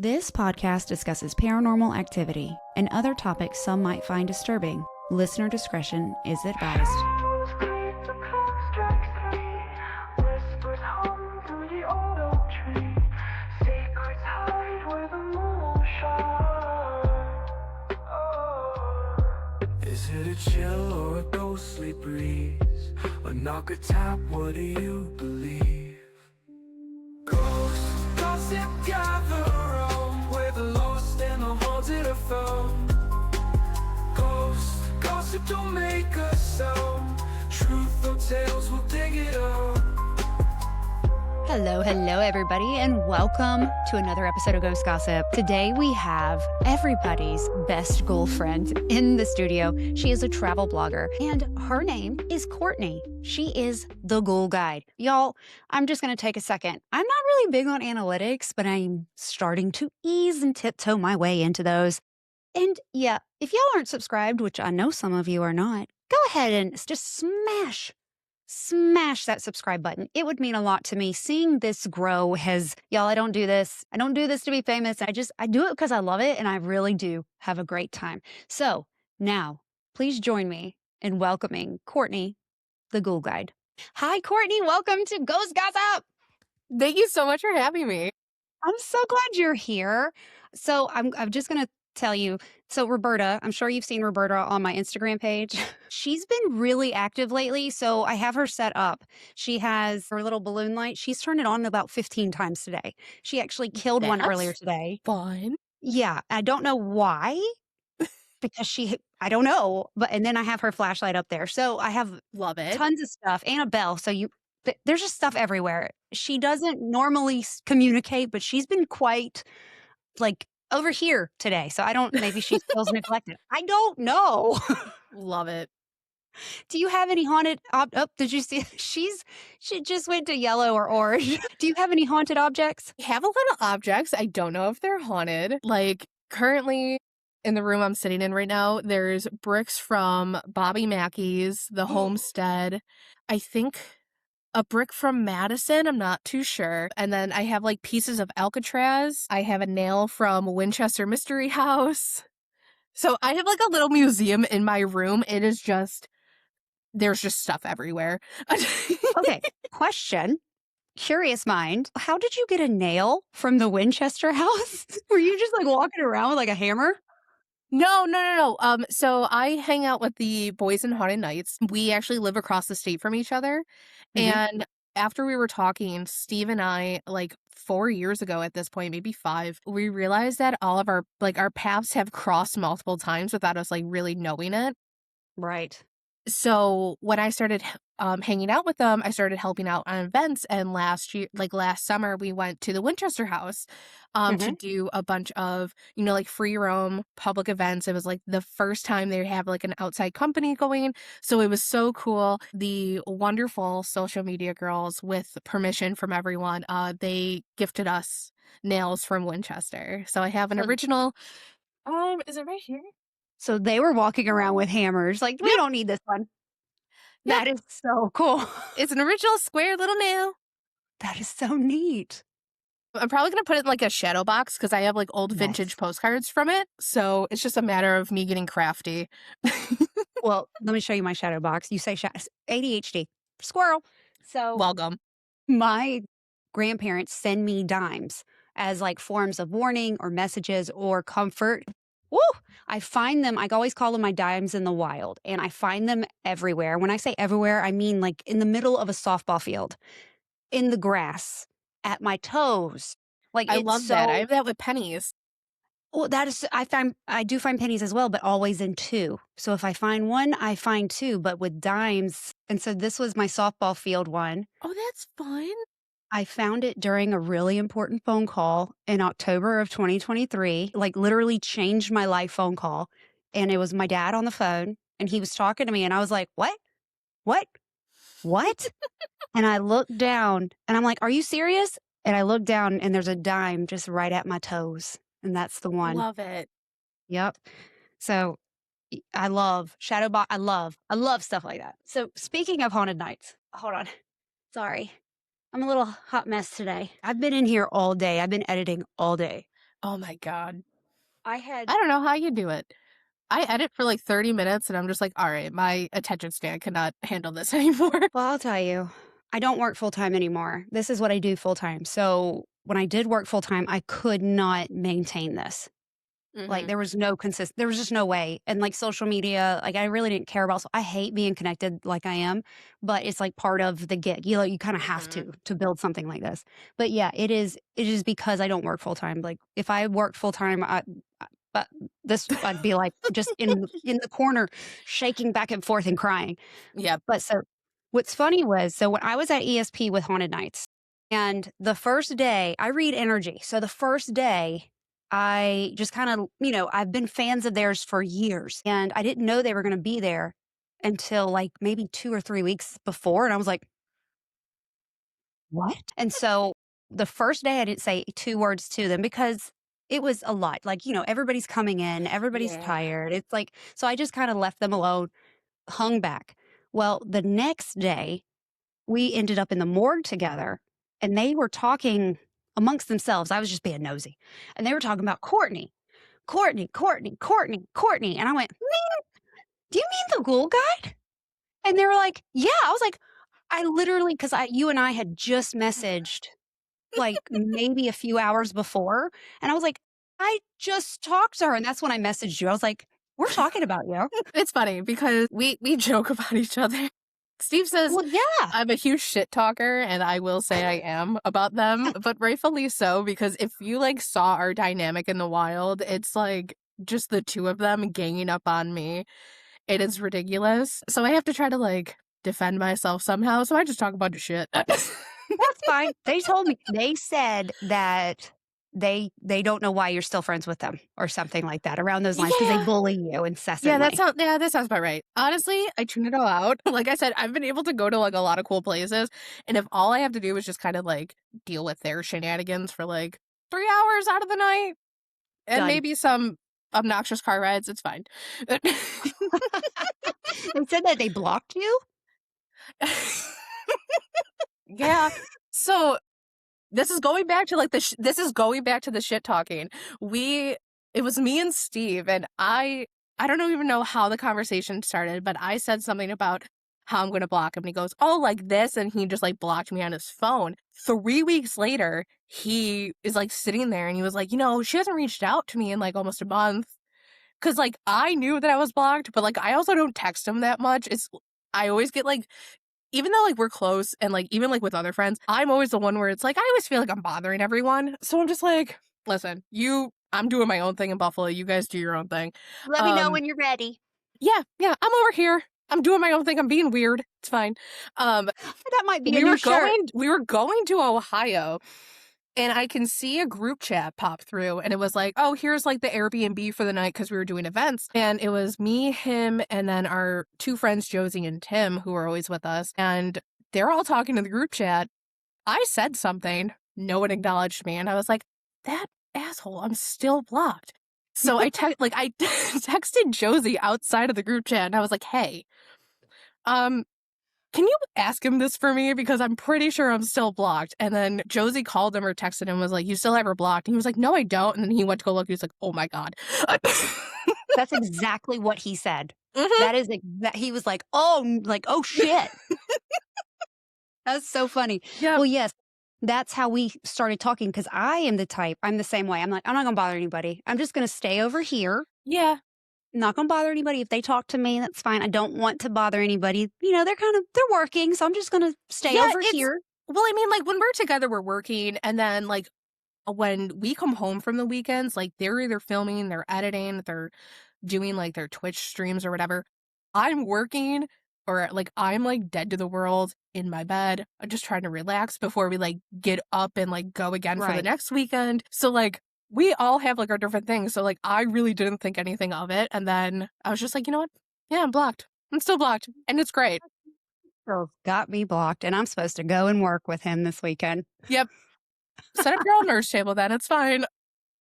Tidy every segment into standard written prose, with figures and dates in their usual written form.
This podcast discusses paranormal activity and other topics some might find disturbing. Listener discretion is advised. Is it a chill or a ghostly breeze? A knock, a tap, what do you believe? Ghosts, gossip, gather around, where the lost and the haunted are found. Ghosts, gossip, don't make a sound. Truth or tales, we'll dig it out. Hello, everybody, and welcome to another episode of Ghost Gossip. Today we have everybody's best ghoul friend in the studio. She is a travel blogger, and her name is Courtney. She is the Ghoul Guide. Y'all, I'm just going to take a second. I'm not really big on analytics, but I'm starting to ease and tiptoe my way into those. And yeah, if y'all aren't subscribed, which I know some of you are not, go ahead and just smash that subscribe button. It would mean a lot to me. Seeing this grow y'all, I don't do this to be famous. I do it because I love it, and I really do have a great time. So now, please join me in welcoming Courtney, the Ghoul Guide. Hi, Courtney. Welcome to Ghost Gossip. Thank you so much for having me. I'm so glad you're here. So I'm just going to tell you. So Roberta, I'm sure you've seen Roberta on my Instagram page. She's been really active lately. So I have her set up. She has her little balloon light. She's turned it on about 15 times today. She actually killed one earlier today. Fun. Yeah. I don't know why, because I don't know. And then I have her flashlight up there. So I have Love it. tons of stuff and a bell. So there's just stuff everywhere. She doesn't normally communicate, but she's been quite over here today. So maybe she feels neglected. I don't know. Love it. Do you have any haunted, did you see, she just went to yellow or orange. Do you have any haunted objects? I have a lot of objects. I don't know if they're haunted. Like currently in the room I'm sitting in right now, there's bricks from Bobby Mackey's, the homestead. I think a brick from Madison, I'm not too sure. And then I have pieces of Alcatraz. I have a nail from Winchester Mystery House. So I have a little museum in my room. It is just, there's just stuff everywhere. Okay, question. Curious mind. How did you get a nail from the Winchester house? Were you just walking around with a hammer? No. So I hang out with the boys in Haunted Nights. We actually live across the state from each other. Mm-hmm. And after we were talking, Steve and I, 4 years ago at this point, maybe 5, we realized that all of our paths have crossed multiple times without us really knowing it. Right. So when I started hanging out with them, I started helping out on events. And last summer, we went to the Winchester house to do a bunch of, free roam public events. It was the first time they have an outside company going. So it was so cool. The wonderful social media girls, with permission from everyone, they gifted us nails from Winchester. So I have an original. Is it right here? So they were walking around with hammers. We don't need this one. That is so cool. It's an original square little nail. That is so neat. I'm probably going to put it in a shadow box because I have old vintage postcards from it. So it's just a matter of me getting crafty. Well, let me show you my shadow box. You say ADHD. Squirrel. So welcome. My grandparents send me dimes as forms of warning or messages or comfort. Woo! I find them, I always call them my dimes in the wild, and I find them everywhere. When I say everywhere, I mean in the middle of a softball field, in the grass, at my toes. I love that. I have that with pennies. Well, I do find pennies as well, but always in 2. So if I find one, I find 2, but with dimes. And so this was my softball field one. Oh, that's fun. I found it during a really important phone call in October of 2023, literally changed my life phone call. And it was my dad on the phone, and he was talking to me, and I was like, what? And I looked down, and I'm like, are you serious? And I looked down, and there's a dime just right at my toes. And that's the one. Love it. Yep. So I love shadow box. I love stuff like that. So speaking of haunted nights, hold on. Sorry. I'm a little hot mess today. I've been in here all day. I've been editing all day. Oh my God. I had I don't know how you do it. I edit for like 30 minutes and I'm just like, all right, my attention span cannot handle this anymore. Well, I'll tell you, I don't work full time anymore. This is what I do full time. So when I did work full time, I could not maintain this. Like, Hmm. there was no there was just no way, and, like, social media, like, I really didn't care about, so I hate being connected like I am, but it's, like, part of the gig, you kinda have Hmm. to build something like this. But, yeah, it is because I don't work full time, like, if I worked full time, but this I'd be, like, just in the corner shaking back and forth and crying. Yep. But so what's funny was, so when I was at ESP with Haunted Nights, and the first day I read energy. So the first day, I just kind of, I've been fans of theirs for years, and I didn't know they were going to be there until like maybe 2 or 3 weeks before. And I was like, what? And so the first day I didn't say 2 words to them because it was a lot. Like, everybody's coming in, everybody's Yeah. tired. It's like, so I just kind of left them alone, hung back. Well, the next day, we ended up in the morgue together, and they were talking amongst themselves. I was just being nosy. And they were talking about Courtney. Courtney, Courtney, Courtney, Courtney. And I went, do you mean the ghoul guide? And they were like, yeah. I was like, I literally, because you and I had just messaged like maybe a few hours before. And I was like, I just talked to her. And that's when I messaged you. I was like, we're talking about you. It's funny because we joke about each other. Steve says Well, yeah. I'm a huge shit talker, and I will say I am about them, but rightfully so, because if you like saw our dynamic in the wild, it's like just the two of them ganging up on me. It is ridiculous. So I have to try to like defend myself somehow. So I just talk about the shit. That's fine. They told me, they said that they don't know why you're still friends with them or something like that around those lines because they Yeah. bully you Yeah, incessantly. that sounds about right. Honestly, I tune it all out. Like I said, I've been able to go to like a lot of cool places, and if all I have to do is just kind of like deal with their shenanigans for like 3 hours out of the night, and Done. maybe some obnoxious car rides, it's fine. They said that they blocked you? Yeah. So this is going back to like this is going back to the shit talking. It was me and Steve, and I don't even know how the conversation started, but I said something about how I'm going to block him. And he goes, "Oh, like this," and he just like blocked me on his phone. 3 weeks later, he is like sitting there, and he was like, she hasn't reached out to me in like almost a month. Cause like I knew that I was blocked, but like I also don't text him that much. I always get like, even though like we're close and like even like with other friends, I'm always the one where it's like I always feel like I'm bothering everyone. So I'm just like, listen, I'm doing my own thing in Buffalo. You guys do your own thing. Let me know Um, when you're ready. yeah, I'm over here. I'm doing my own thing. I'm being weird. It's fine. Um, That might be a new shirt. we were going to Ohio, and I can see a group chat pop through, and it was like, oh, here's like the Airbnb for the night because we were doing events. And it was me, him, and then our two friends, Josie and Tim, who are always with us. And they're all talking to the group chat. I said something. No one acknowledged me. And I was like, that asshole, I'm still blocked. So I texted Josie outside of the group chat, and I was like, hey, um, can you ask him this for me? Because I'm pretty sure I'm still blocked. And then Josie called him or texted him and was like, you still have her blocked? And he was like, no, I don't. And then he went to go look. He was like, oh my God. That's exactly what he said. Mhm. That is he was like, oh shit. That's so funny. Yep. Well, yes, that's how we started talking because I'm the same way. I'm like, I'm not gonna bother anybody. I'm just gonna stay over here. Yeah. Not gonna bother anybody. If they talk to me, that's fine. I don't want to bother anybody. They're working, so I'm just gonna stay Yeah. over here. Well, I mean, like when we're together, we're working. And then like when we come home from the weekends, like they're either filming, they're editing, they're doing like their Twitch streams or whatever. I'm working, or like I'm like dead to the world in my bed. I'm just trying to relax before we like get up and like go again for the Right. next weekend. So like we all have like our different things. So like I really didn't think anything of it. And then I was just like, you know what? Yeah, I'm blocked. I'm still blocked. And it's great. So got me blocked, and I'm supposed to go and work with him this weekend. Yep. Set up your own nurse table then. It's fine.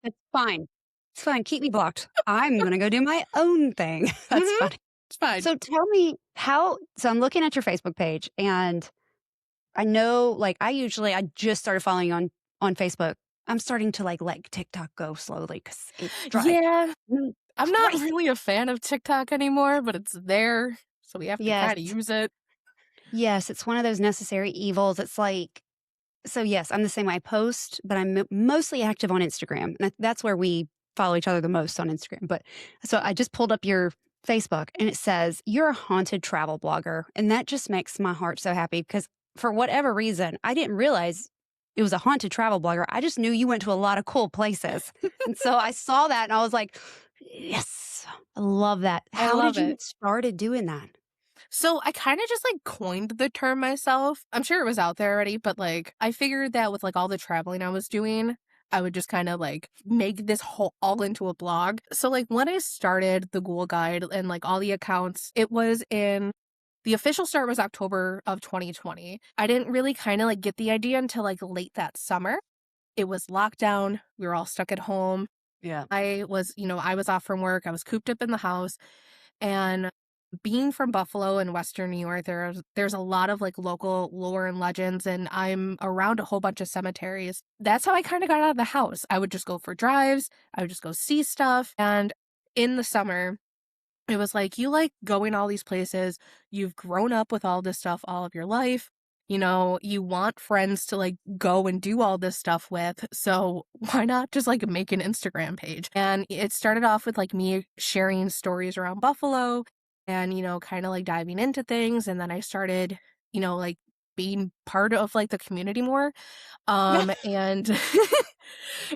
It's fine. It's fine. Keep me blocked. I'm gonna go do my own thing. That's Mhm. funny. It's fine. So tell me so I'm looking at your Facebook page, and I know, like, I just started following you on Facebook, I'm starting to like let TikTok go slowly because it's driving Yeah, me I'm not crazy. really a fan of TikTok anymore, but it's there, so we have to Yes, kinda use it. yes, it's one of those necessary evils. It's like, so yes, I'm the same way. I post, but I'm mostly active on Instagram. And that's where we follow each other the most on Instagram. But so I just pulled up your Facebook and it says you're a haunted travel blogger. And that just makes my heart so happy because for whatever reason, I didn't realize it was a haunted travel blogger. I just knew you went to a lot of cool places. And so I saw that and I was like, yes, I love that. I How did love you it. get started doing that? So I kinda just, like, coined the term myself. I'm sure it was out there already, but, like, I figured that with, like, all the traveling I was doing, I would just kinda, like, make this whole all into a blog. So, like, when I started the Ghoul Guide and, like, all the accounts, it was in the official start was October of 2020. I didn't really kinda, like, get the idea until, like, late that summer. It was lockdown, we were all stuck at home. Yeah. I was off from work, I was cooped up in the house, and being from Buffalo in Western New York, there's a lot of, like, local lore and legends, and I'm around a whole bunch of cemeteries. That's how I kinda got out of the house. I would just go for drives, I would just go see stuff, and in the summer, it was like, you like going all these places, you've grown up with all this stuff all of your life, you want friends to, like, go and do all this stuff with, so why not just, like, make an Instagram page? And it started off with, like, me sharing stories around Buffalo and, kinda, like, diving into things, and then I started, like, being part of, like, the community more, and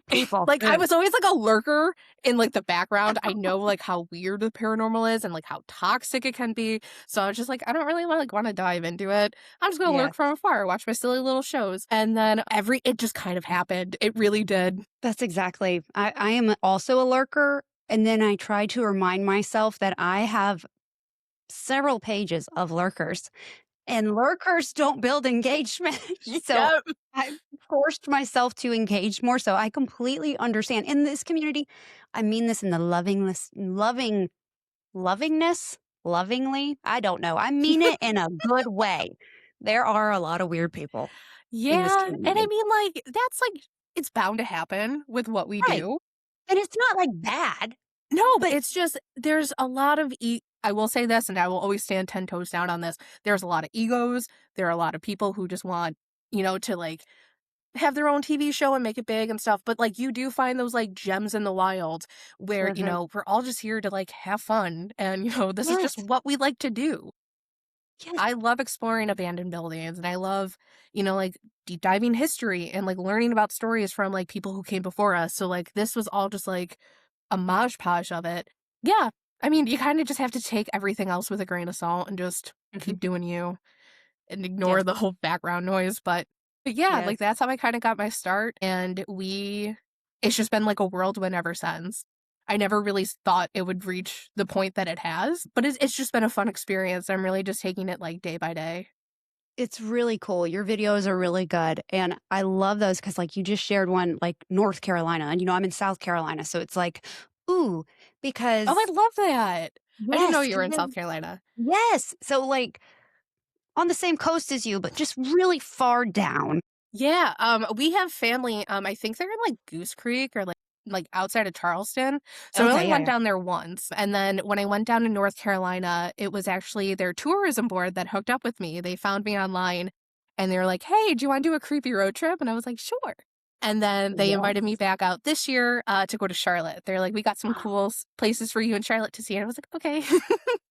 People. like, I was always, like, a lurker in, like, the background. I know, like, how weird the paranormal is and, like, how toxic it can be, so I was just like, "I don't really wanna dive into it. I'm just gonna Yeah. lurk from afar, watch my silly little shows." And then it just kind of happened. It really did. That's exactly. I am also a lurker, and then I try to remind myself that I have several pages of lurkers, and lurkers don't build engagement. So Yep. I forced myself to engage more. So I completely understand. In this community, I mean this in the lovingness, lovingly. I don't know. I mean it in a good way. There are a lot of weird people in this Yeah, and I community. mean, like, that's, like it's bound to happen with what we Right. do. And it's not like bad, No, but it's just there's a lot of I will say this, and I will always stand 10 toes down on this. There's a lot of egos. There are a lot of people who just want, to, like, have their own TV show and make it big and stuff, but, like, you do find those, like, gems in the wild where, mhm. we're all just here to, like, have fun, and, this is just Yes. what we like to do. Yes. I love exploring abandoned buildings, and I love, like, deep diving history and, like, learning about stories from, like, people who came before us, so, like, this was all just, like, a mosh posh of it. Yeah, I mean, you kinda just have to take everything else with a grain of salt and just Mhm. keep doing you and ignore Yes. the whole background noise, but yeah, Yes. like, that's how I kinda got my start, and it's just been like a whirlwind ever since. I never really thought it would reach the point that it has, but it's just been a fun experience. I'm really just taking it, like, day by day. It's really cool. Your videos are really good, and I love those because, like, you just shared one, like, North Carolina, and, I'm in South Carolina, so it's like, ooh, Oh, I because love that! I didn't know yes, you were in South Carolina. yes. So, like, on the same coast as you, but just really far down. Yeah, we have family, I think they're in, like, Goose Creek or, like, outside of Charleston, so I Okay, only yeah, went yeah. down there once, and then when I went down to North Carolina, it was actually their tourism board that hooked up with me. They found me online, and they were like, "Hey, do you wanna do a creepy road trip?" And I was like, "Sure." And then they invited me Yes. back out this year, to go to Charlotte. They're like, "We got some cool places for you in Charlotte to see," and I was like, "Okay."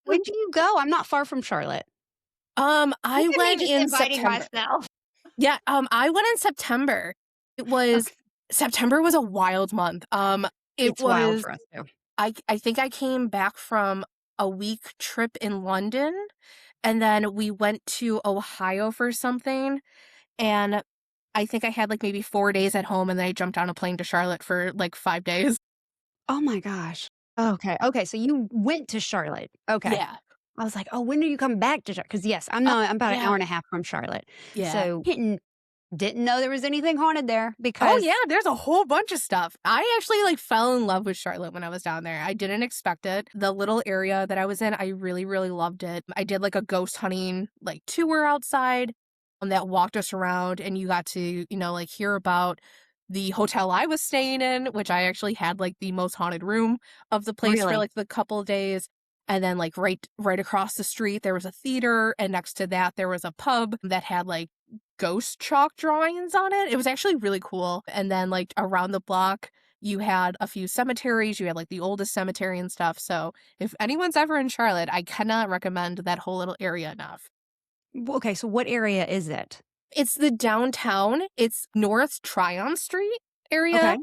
When do you go? I'm not far from Charlotte. I Look at me went just in inviting September. myself. Yeah, I went in September. It was Okay. September was a wild month. It It's wild was for us too. I think I came back from a week trip in London, and then we went to Ohio for something, and I think I had, like, maybe 4 days at home, and then I jumped on a plane to Charlotte for, like, 5 days. Oh my gosh. Okay, okay, so you went to Charlotte. Okay. Yeah. I was like, "Oh, when do you come back to Charlotte?" Because yes, I'm about an hour Yeah. and a half from Charlotte. Yeah. So, didn't know there was anything haunted there Oh, yeah, because there's a whole bunch of stuff. I actually, like, fell in love with Charlotte when I was down there. I didn't expect it. The little area that I was in, I really, really loved it. I did, like, a ghost hunting, like, tour outside, that walked us around, and you got to, like, hear about the hotel I was staying in, which I actually had like the most haunted room of the place for Really? like the couple of days. And then like right across the street there was a theater, and next to that there was a pub that had like ghost chalk drawings on it. It was actually really cool. And then like around the block you had a few cemeteries. You had like the oldest cemetery and stuff. So if anyone's ever in Charlotte, I cannot recommend that whole little area enough. Okay, so what area is it? It's the downtown. It's North Tryon Street area. Okay.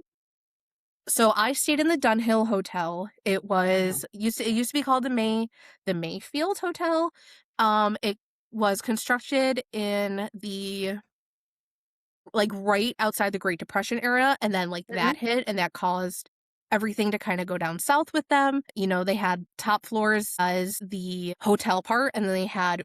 So I stayed in the Dunhill Hotel. It Uh-huh. used to be called the Mayfield Hotel. It was constructed in the like right outside the Great Depression era, and then like Mhm. that hit, and that caused everything to kind of go down south with them. You know, they had top floors as the hotel part, and then they had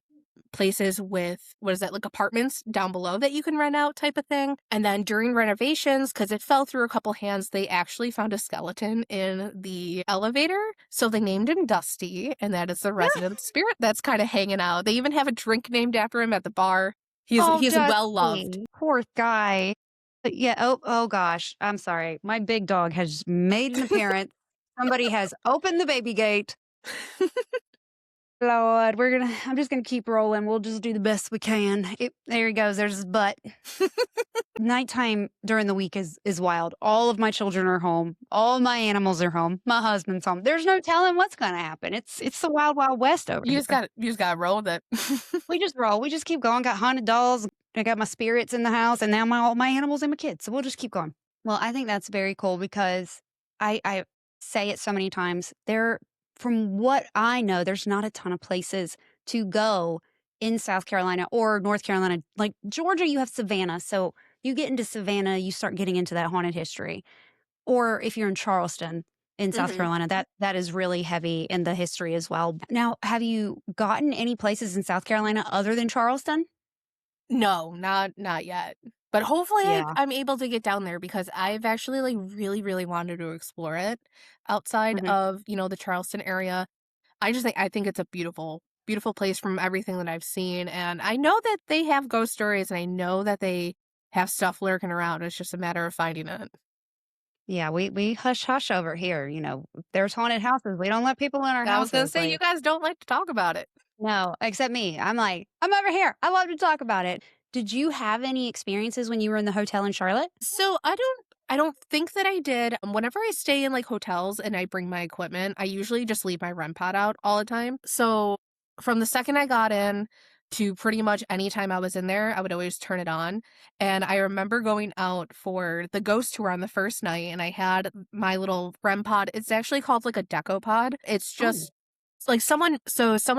places with, what is that, like apartments down below that you can rent out type of thing. And then during renovations, because it fell through a couple hands, they actually found a skeleton in the elevator. So they named him Dusty, and that is the resident spirit that's kind of hanging out. They even have a drink named after him at the bar. Oh, He's well loved. Dusty. Poor guy. But yeah, oh gosh. I'm sorry. My big dog has made an appearance. Somebody has opened the baby gate. Lord, I'm just gonna keep rolling. We'll just do the best we can. There he goes. There's his butt. Nighttime during the week is wild. All of my children are home. All my animals are home. My husband's home. There's no telling what's gonna happen. It's the wild, wild west over here. You just gotta roll with it. We just roll. We just keep going. Got haunted dolls. I got my spirits in the house, and now all my animals and my kids. So we'll just keep going. Well, I think that's very cool because I say it so many times. From what I know, there's not a ton of places to go in South Carolina or North Carolina. Like Georgia, you have Savannah. So you get into Savannah, you start getting into that haunted history. Or if you're in Charleston in South Mhm. Carolina, that is really heavy in the history as well. Now, have you gotten any places in South Carolina other than Charleston? No, not yet. But hopefully Yeah. I'm able to get down there because I've actually like really, really wanted to explore it outside Mhm. of, you know, the Charleston area. I think it's a beautiful, beautiful place from everything that I've seen. And I know that they have ghost stories, and I know that they have stuff lurking around. It's just a matter of finding it. Yeah, we hush hush over here, there's haunted houses. We don't let people in our I was gonna houses, say you like guys don't like to talk about it. no, except me. I'm like, "I'm over here. I love to talk about it." Did you have any experiences when you were in the hotel in Charlotte? So I don't think that I did. Whenever I stay in like hotels and I bring my equipment, I usually just leave my REM pod out all the time. So from the second I got in to pretty much any time I was in there, I would always turn it on. And I remember going out for the ghost tour on the first night, and I had my little REM pod. It's actually called like a deco pod. It's Oh. just like someone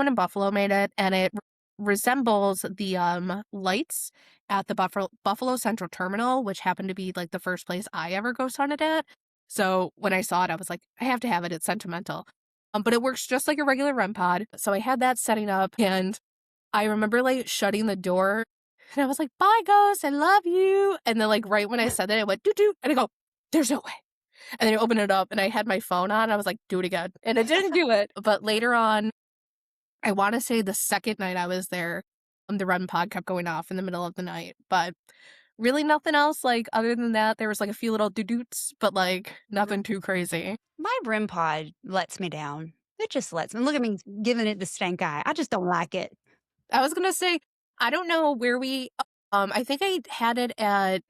in Buffalo made it, and it resembles the lights at the Buffalo Central Terminal, which happened to be like the first place I ever ghost hunted at. So when I saw it, I was like, I have to have it. It's sentimental. But it works just like a regular REM pod. So I had that setting up, and I remember like shutting the door, and I was like, bye, ghost, I love you. And then like right when I said that, it went doo doo, and I go, there's no way. And then I opened it up, and I had my phone on. I was like, do it again. And it didn't do it. But later on, I want to say the second night I was there, the REM pod kept going off in the middle of the night. But really nothing else, like, other than that, there was, like, a few little doo-doots, but, like, nothing too crazy. My REM pod lets me down. It just lets me. Look at me giving it the stank eye. I just don't like it. I was gonna say, I don't know where I think I had it at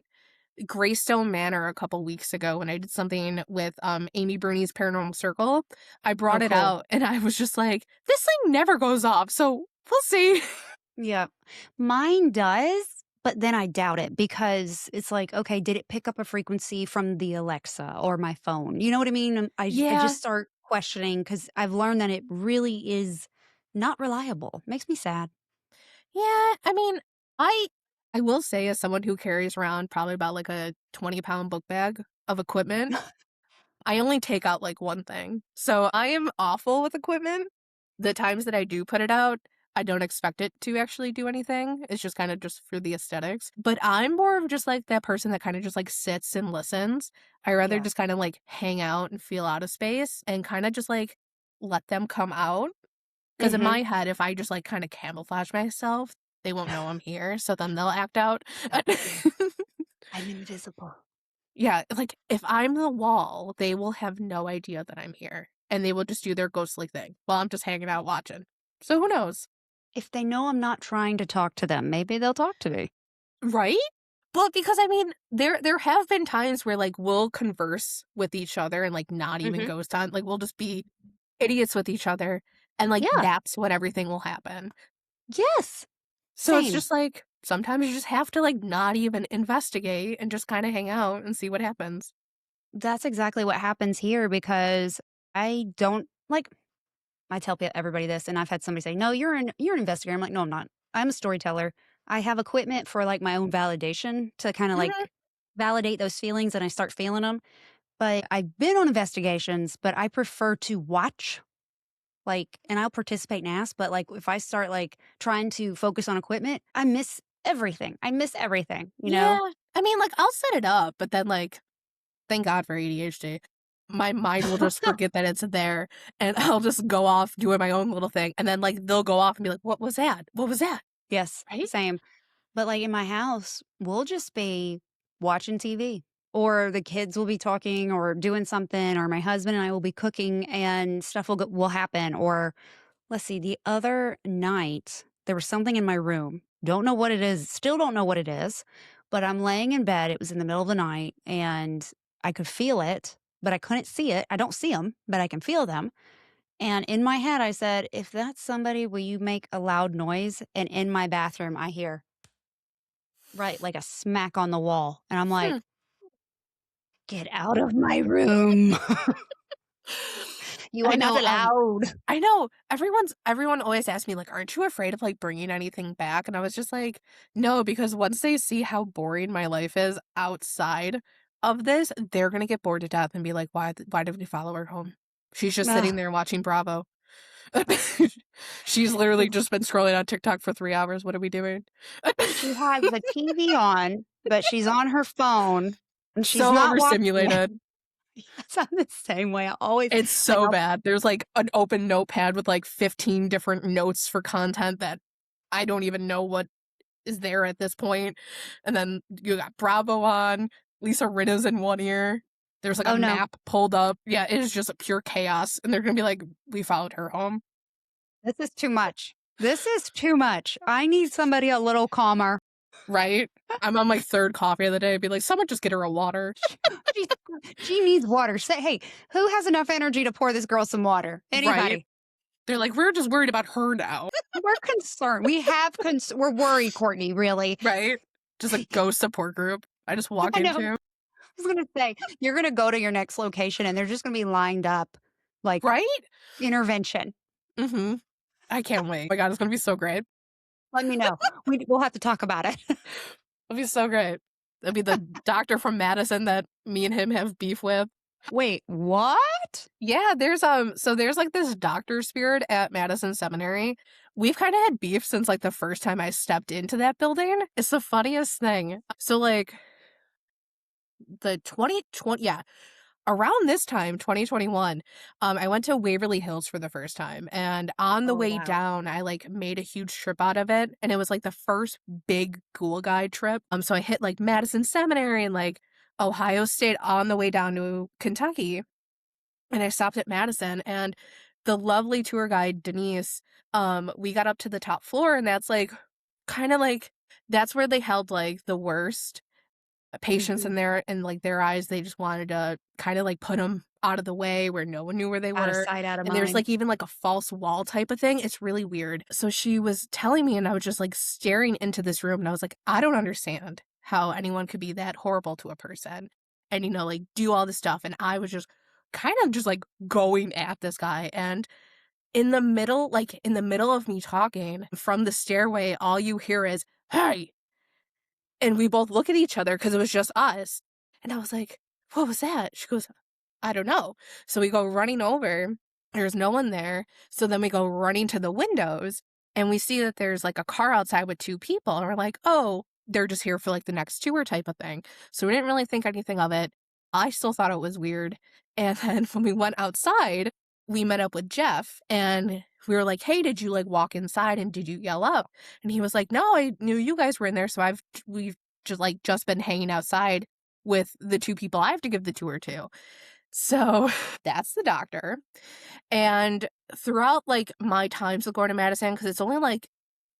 Greystone Manor a couple weeks ago when I did something with, Amy Bruni's Paranormal Circle. I Oh, brought it cool. out, and I was just like, "This thing never goes off, so we'll see." Yeah. Mine does, but then I doubt it because it's like, okay, did it pick up a frequency from the Alexa or my phone? You know what I mean? I Yeah. just start questioning because I've learned that it really is not reliable. Makes me sad. Yeah, I mean, I I will say as someone who carries around probably about like a 20-pound book bag of equipment, I only take out like one thing. So I am awful with equipment. The times that I do put it out, I don't expect it to actually do anything. It's just kind of just for the aesthetics. But I'm more of just like that person that kind of just like sits and listens. I rather Yeah. just kind of like hang out and feel out of space and kind of just like let them come out. Because in Hmm. my head, if I just like kind of camouflage myself, they won't know I'm here. So then they'll act out. I'm invisible. Yeah, like, if I'm the wall, they will have no idea that I'm here, and they will just do their ghostly thing while I'm just hanging out watching. So who knows? If they know I'm not trying to talk to them, maybe they'll talk to me. Right? Well, because, I mean, there have been times where, like, we'll converse with each other and, like, not even Mhm. ghost hunt, like, we'll just be idiots with each other, and, like, Yeah. that's when everything will happen. Yes. So it's Same. just, like, sometimes you just have to, like, not even investigate and just kinda hang out and see what happens. That's exactly what happens here because I don't like I tell everybody this, and I've had somebody say, "No, you're an investigator." I'm like, "No, I'm not. I'm a storyteller. I have equipment for like my own validation to kind of Mhm. like validate those feelings, and I start feeling them." But I've been on investigations, but I prefer to watch. Like, and I'll participate and ask, but like if I start like trying to focus on equipment, I miss everything. I miss everything. You Yeah. know? I mean, like, I'll set it up, but then, like, thank God for ADHD. My mind will just forget that it's there, and I'll just go off doing my own little thing, and then, like, they'll go off and be like, "What was that? What was that?" Yes, Right? same. But, like, in my house, we'll just be watching TV, or the kids will be talking or doing something, or my husband and I will be cooking and stuff will happen. Or let's see, the other night, there was something in my room. Don't know what it is, still don't know what it is, but I'm laying in bed. It was in the middle of the night, and I could feel it, but I couldn't see it. I don't see them, but I can feel them. And in my head, I said, "If that's somebody, will you make a loud noise?" And in my bathroom, I hear right, like a smack on the wall, and I'm Hmm. like, "Get out of my room. You I are not know, allowed." I know. Everyone always asks me, like, "Aren't you afraid of, like, bringing anything back?" And I was just like, "No, because once they see how boring my life is outside of this, they're gonna get bored to death and be like, why did we follow her home? She's just sitting Ugh, there watching Bravo." She's literally just been scrolling on TikTok for 3 hours. What are we doing? she has the TV on, but she's on her phone, and she's So not watching it. overstimulated. Yes, I'm the same way. I always It's like, so I'll bad. There's, like, an open notepad with, like, 15 different notes for content that I don't even know what is there at this point. And then you got Bravo on, Lisa Rinna's in one ear. There's, like, a oh, no. map pulled up. Yeah, it is just a pure chaos, and they're gonna be like, "We followed her home." This is too much. This is too much. I need somebody a little calmer. Right? I'm on my 3rd coffee of the day, be like, "Someone just get her a water." She she needs water. Say, "Hey, who has enough energy to pour this girl some water?" Right? Anybody. They're like, "We're just worried about her now." We're concerned. We have we're worried, Courtney, really. Right? Just a ghost support group I just walk I know. into. I was gonna say, you're gonna go to your next location and they're just gonna be lined up like Right? intervention. Mhm. I can't wait. Oh my god, it's gonna be so great. Let me know. We'll have to talk about it. It'll be so great. It'll be the doctor from Madison that me and him have beef with. Wait, what? Yeah, there's, like, this doctor spirit at Madison Seminary. We've kinda had beef since, like, the first time I stepped into that building. It's the funniest thing. So, like, the 2020 yeah, around this time, 2021, I went to Waverly Hills for the first time, and on the Oh, way wow. down, I, like, made a huge trip out of it, and it was, like, the first big Ghoul Guide trip. So I hit, like, Madison Seminary and, like, Ohio State on the way down to Kentucky, and I stopped at Madison, and the lovely tour guide, Denise, we got up to the top floor, and that's, like, kinda, like that's where they held, like, the worst patients Mhm. in, like, their eyes. They just wanted to kinda, like, put them out of the way where no one knew where they Out of were, sight, out of and there's, mind. like, even, like, a false wall type of thing. It's really weird. So she was telling me, and I was just, like, staring into this room, and I was like, "I don't understand how anyone could be that horrible to a person and, like, do all this stuff," and I was just kind of just, like, going at this guy, and in the middle of me talking, from the stairway, all you hear is, "Hey!" And we both look at each other because it was just us. And I was like, "What was that?" She goes, "I don't know." So we go running over. There's no one there. So then we go running to the windows and we see that there's like a car outside with 2 people. And we're like, "Oh, they're just here for like the next tour type of thing." So we didn't really think anything of it. I still thought it was weird. And then when we went outside, we met up with Jeff and we were like, "Hey, did you like walk inside and did you yell up?" And he was like, "No, I knew you guys were in there. So we've just been hanging outside with the 2 people I have to give the tour to. So, that's the doctor, and throughout, like, my times with Gordon Madison, because it's only, like,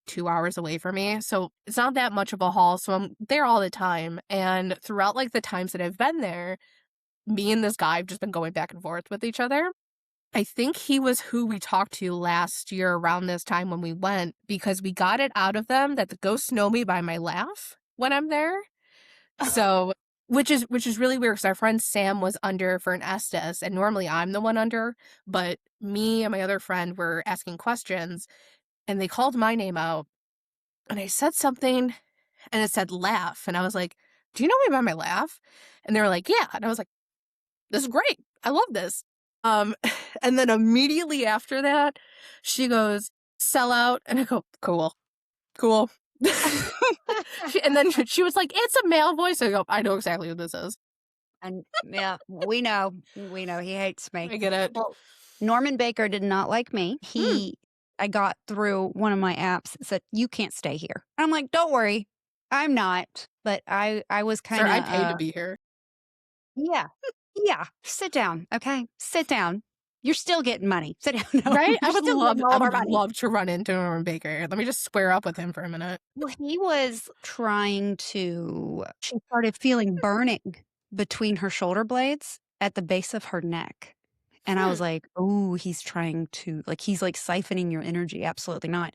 2 hours away from me, so it's not that much of a haul, so I'm there all the time, and throughout, like, the times that I've been there, me and this guy have just been going back and forth with each other. I think he was who we talked to last year around this time when we went, because we got it out of them that the ghosts know me by my laugh when I'm there. So, which is really weird because our friend Sam was under for an Estes, and normally I'm the one under, but me and my other friend were asking questions, and they called my name out, and I said something, and it said laugh, and I was like, "Do you know me by my laugh?" And they were like, "Yeah," and I was like, "This is great. I love this." Um, and then immediately after that, she goes, "Sell out," and I go, "Cool, cool." And then she was like, "It's a male voice." I go, "I know exactly who this is. And yeah, we know he hates me. I get it." Well, Norman Baker did not like me. Hmm. I got through one of my apps that said, "You can't stay here." I'm like, "Don't worry, I'm not." But I was Sir, kind of, I paid to be here. yeah, yeah. Sit down, okay? Sit down. You're still getting money. Sit down. No, Right? you're still getting all I of our would money. love to run into Norman Baker. Let me just square up with him for a minute. Well, he was trying to. She started feeling burning between her shoulder blades at the base of her neck. And I was Hmm. like, "Oh, he's trying to, like, he's like siphoning your energy." Absolutely not.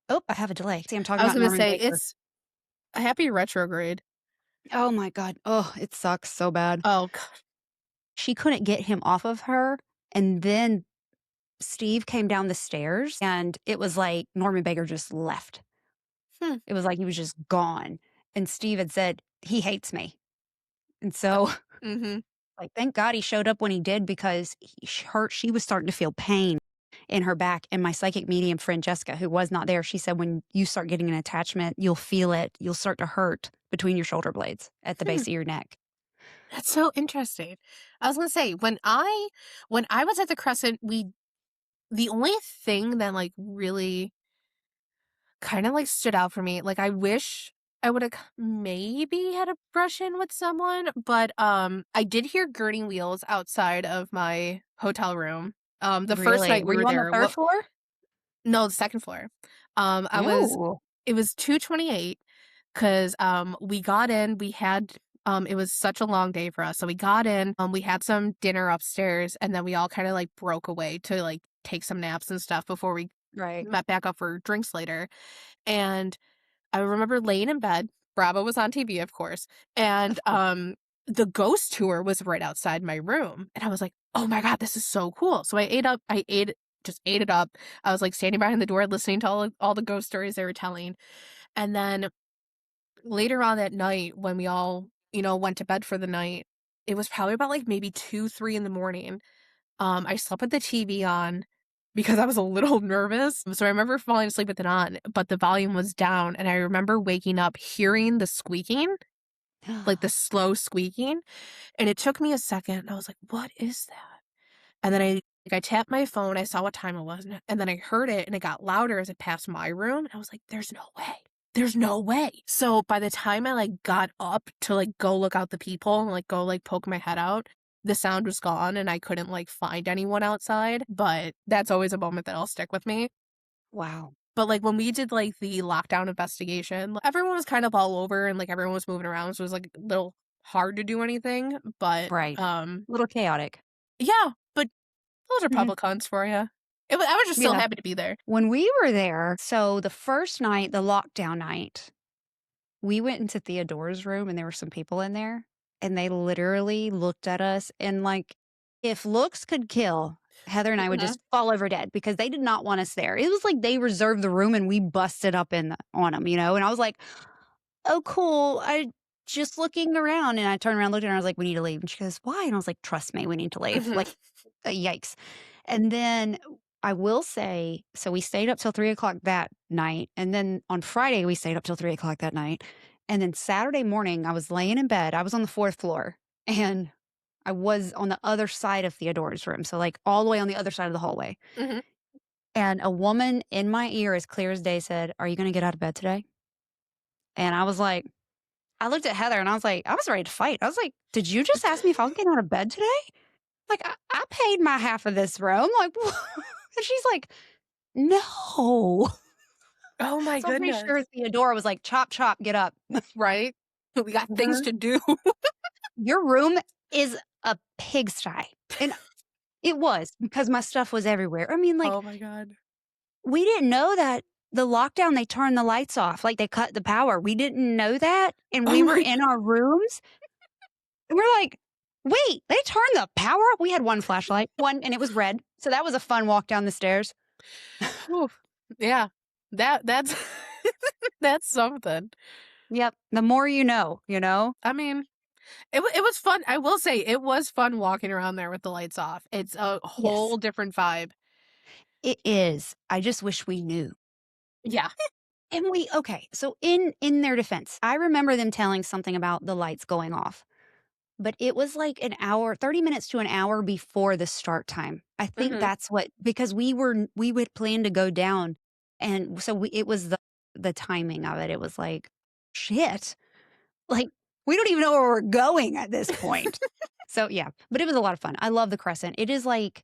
Oh, I have a delay. See, I'm talking I was about gonna Norman say, Baker. it's a happy retrograde. Oh my God. Oh, it sucks so bad. Oh, god. She couldn't get him off of her. And then Steve came down the stairs and it was like Norman Baker just left. Hmm. It was like he was just gone. And Steve had said, he hates me. And so, Mhm. like, thank God he showed up when he did because she was starting to feel pain in her back. And my psychic medium friend, Jessica, who was not there, she said, when you start getting an attachment, you'll feel it. You'll start to hurt between your shoulder blades at the Hmm. base of your neck. That's so interesting. I was gonna say, when I was at the Crescent, the only thing that, like, really kinda, like, stood out for me, like, I wish I woulda maybe had a brush in with someone, but, I did hear gurney wheels outside of my hotel room, the first Really? night Were we you were on the there. third floor? No, the 2nd floor. I was No. It was 2:28 'cause, we got in, we had it was such a long day for us, so we got in, we had some dinner upstairs, and then we all kinda, like, broke away to, like, take some naps and stuff before we Right. met back up for drinks later, and I remember laying in bed, Bravo was on TV, of course, and, Of course. the ghost tour was right outside my room, and I was like, "Oh my god, this is so cool." So just ate it up. I was, like, standing behind the door listening to all the ghost stories they were telling, and then later on that night when we all, went to bed for the night, it was probably about, like, maybe 2, 3 in the morning. I slept with the TV on because I was a little nervous, so I remember falling asleep with it on, but the volume was down, and I remember waking up hearing the squeaking, like, the slow squeaking, and it took me a second, and I was like, "What is that?" And then I tapped my phone, I saw what time it was, and then I heard it, and it got louder as it passed my room, and I was like, "There's no way. There's no way." So by the time I, like, got up to, like, go look out the people and, like, go, like, poke my head out, the sound was gone, and I couldn't, like, find anyone outside, but that's always a moment that'll stick with me. Wow. But, like, when we did, like, the lockdown investigation, everyone was kind of all over and, like, everyone was moving around, so it was, like, a little hard to do anything, but, Right. A little chaotic. yeah, but those are Mhm. public hunts for you. I was just still Yeah. happy to be there. When we were there, so the first night, the lockdown night, we went into Theodore's room and there were some people in there and they literally looked at us and, like, if looks could kill, Heather and I would Mhm. just fall over dead because they did not want us there. It was like they reserved the room and we busted up on them, and I was like, "Oh, cool. I just looking around." And I turned around, looked at her, and I was like, "We need to leave." And she goes, "Why?" And I was like, "Trust me, we need to leave." Mhm. Like, yikes. And then I will say, so we stayed up till 3 o'clock that night. And then on Friday, we stayed up till 3 o'clock that night. And then Saturday morning, I was laying in bed. I was on the fourth floor and I was on the other side of Theodore's room. So, like, all the way on the other side of the hallway. Mhm. And a woman in my ear, as clear as day, said, "Are you going to get out of bed today?" And I was like, I looked at Heather and I was like, I was ready to fight. I was like, did you just ask me if I was getting out of bed today? Like, I paid my half of this room. Like, and she's like, no. Oh my So I'm pretty goodness. sure Theodora was like, chop, chop, get up. Right? We got things Mhm. to do. Your room is a pigsty. And it was because my stuff was everywhere. I mean, like, Oh my god. we didn't know that the lockdown, they turned the lights off, like they cut the power. We didn't know that. And Oh we were my in our rooms and we're like, wait, they turned the power off? We had one flashlight, one, and it was red. So that was a fun walk down the stairs. Oof. Yeah. That's that's something. Yep. The more you know, you know? I mean, it was fun. I will say it was fun walking around there with the lights off. It's a Yes, whole different vibe. it is. I just wish we knew. Yeah. And okay, so in their defense, I remember them telling something about the lights going off. But it was like an hour, 30 minutes to an hour before the start time. I think Mhm. that's what, because we would plan to go down. And so it was the timing of it. It was like, shit, like we don't even know where we're going at this point. So yeah, but it was a lot of fun. I love the Crescent. It is like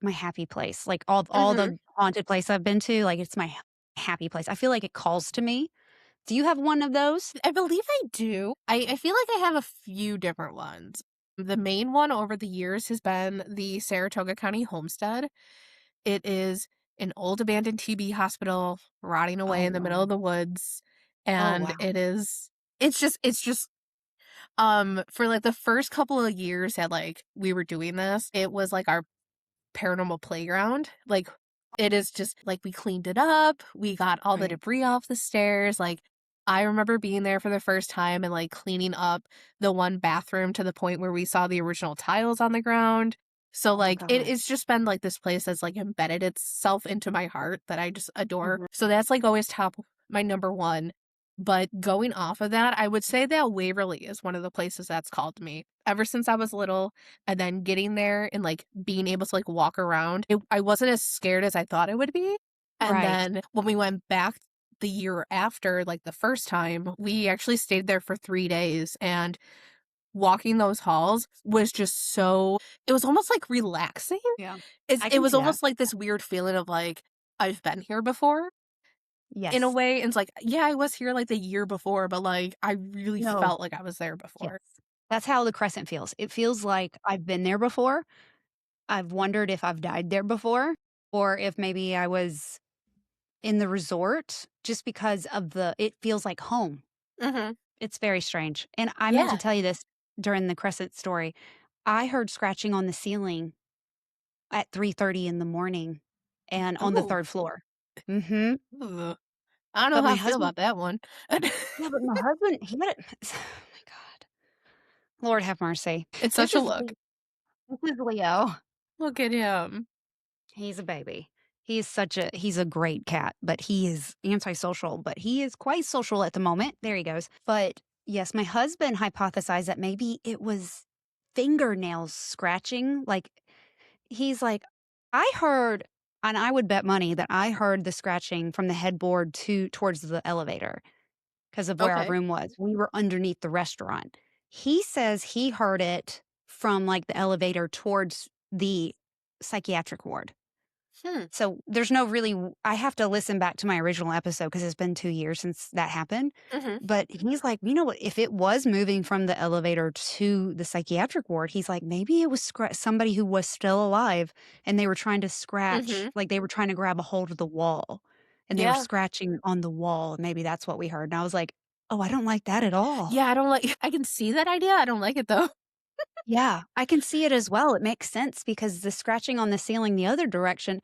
my happy place. Like all Mhm. the haunted place I've been to, like it's my happy place. I feel like it calls to me. Do you have one of those? I believe I do. I feel like I have a few different ones. The main one over the years has been the Saratoga County Homestead. It is an old abandoned TB hospital rotting away Oh in the middle of wow. the woods. Oh And wow. it's just for like the first couple of years that like we were doing this, it was like our paranormal playground. Like it is just like we cleaned it up, we got all the Right. debris off the stairs. Like I remember being there for the first time and like cleaning up the one bathroom to the point where we saw the original tiles on the ground. So Oh like god. it's just been like this place that's like embedded itself into my heart that I just adore. Mhm. So that's like always top my number one. But going off of that, I would say that Waverly is one of the places that's called to me. Ever since I was little, and then getting there and like being able to like walk around, I wasn't as scared as I thought it would be. And Right. then when we went back the year after, like the first time, we actually stayed there for 3 days, and walking those halls was just so, it was almost like relaxing. Yeah. It's, I it can was see that. almost like this weird feeling of like, I've been here before in a Yes. way. And it's like, yeah, I was here like the year before, but like I really No. felt like I was there Yes. before. That's how the Crescent feels. It feels like I've been there before. I've wondered if I've died there before or if maybe I was in the resort just because of it feels like home. Hmm. It's very strange. And I meant to Yeah. tell you this during the Crescent story. I heard scratching on the ceiling at 3:30 in the morning and on the Ooh. 3rd floor. Mhm. Ugh. I don't But know how my I feel husband about that one. yeah, but my husband, he had it oh my god. Lord have mercy. It's This such a is look. this is Leo. Look at him. He's a baby. He's a great cat, but he is antisocial, but he is quite social at the moment. There he goes. But yes, my husband hypothesized that maybe it was fingernails scratching. Like he's like, I heard, and I would bet money that I heard the scratching from the headboard towards the elevator because of where our Okay. room was. We were underneath the restaurant. He says he heard it from like the elevator towards the psychiatric ward. Hmm. So there's no really, I have to listen back to my original episode because it's been 2 years since that happened. Mhm. But he's like, you know what? If it was moving from the elevator to the psychiatric ward, he's like, maybe it was somebody who was still alive and they were trying to scratch, Mhm. like they were trying to grab a hold of the wall and they were Yeah. scratching on the wall. And maybe that's what we heard. And I was like, oh, I don't like that at all. Yeah, I don't like I can see that idea, I don't like it though. Yeah, I can see it as well. It makes sense because the scratching on the ceiling the other direction,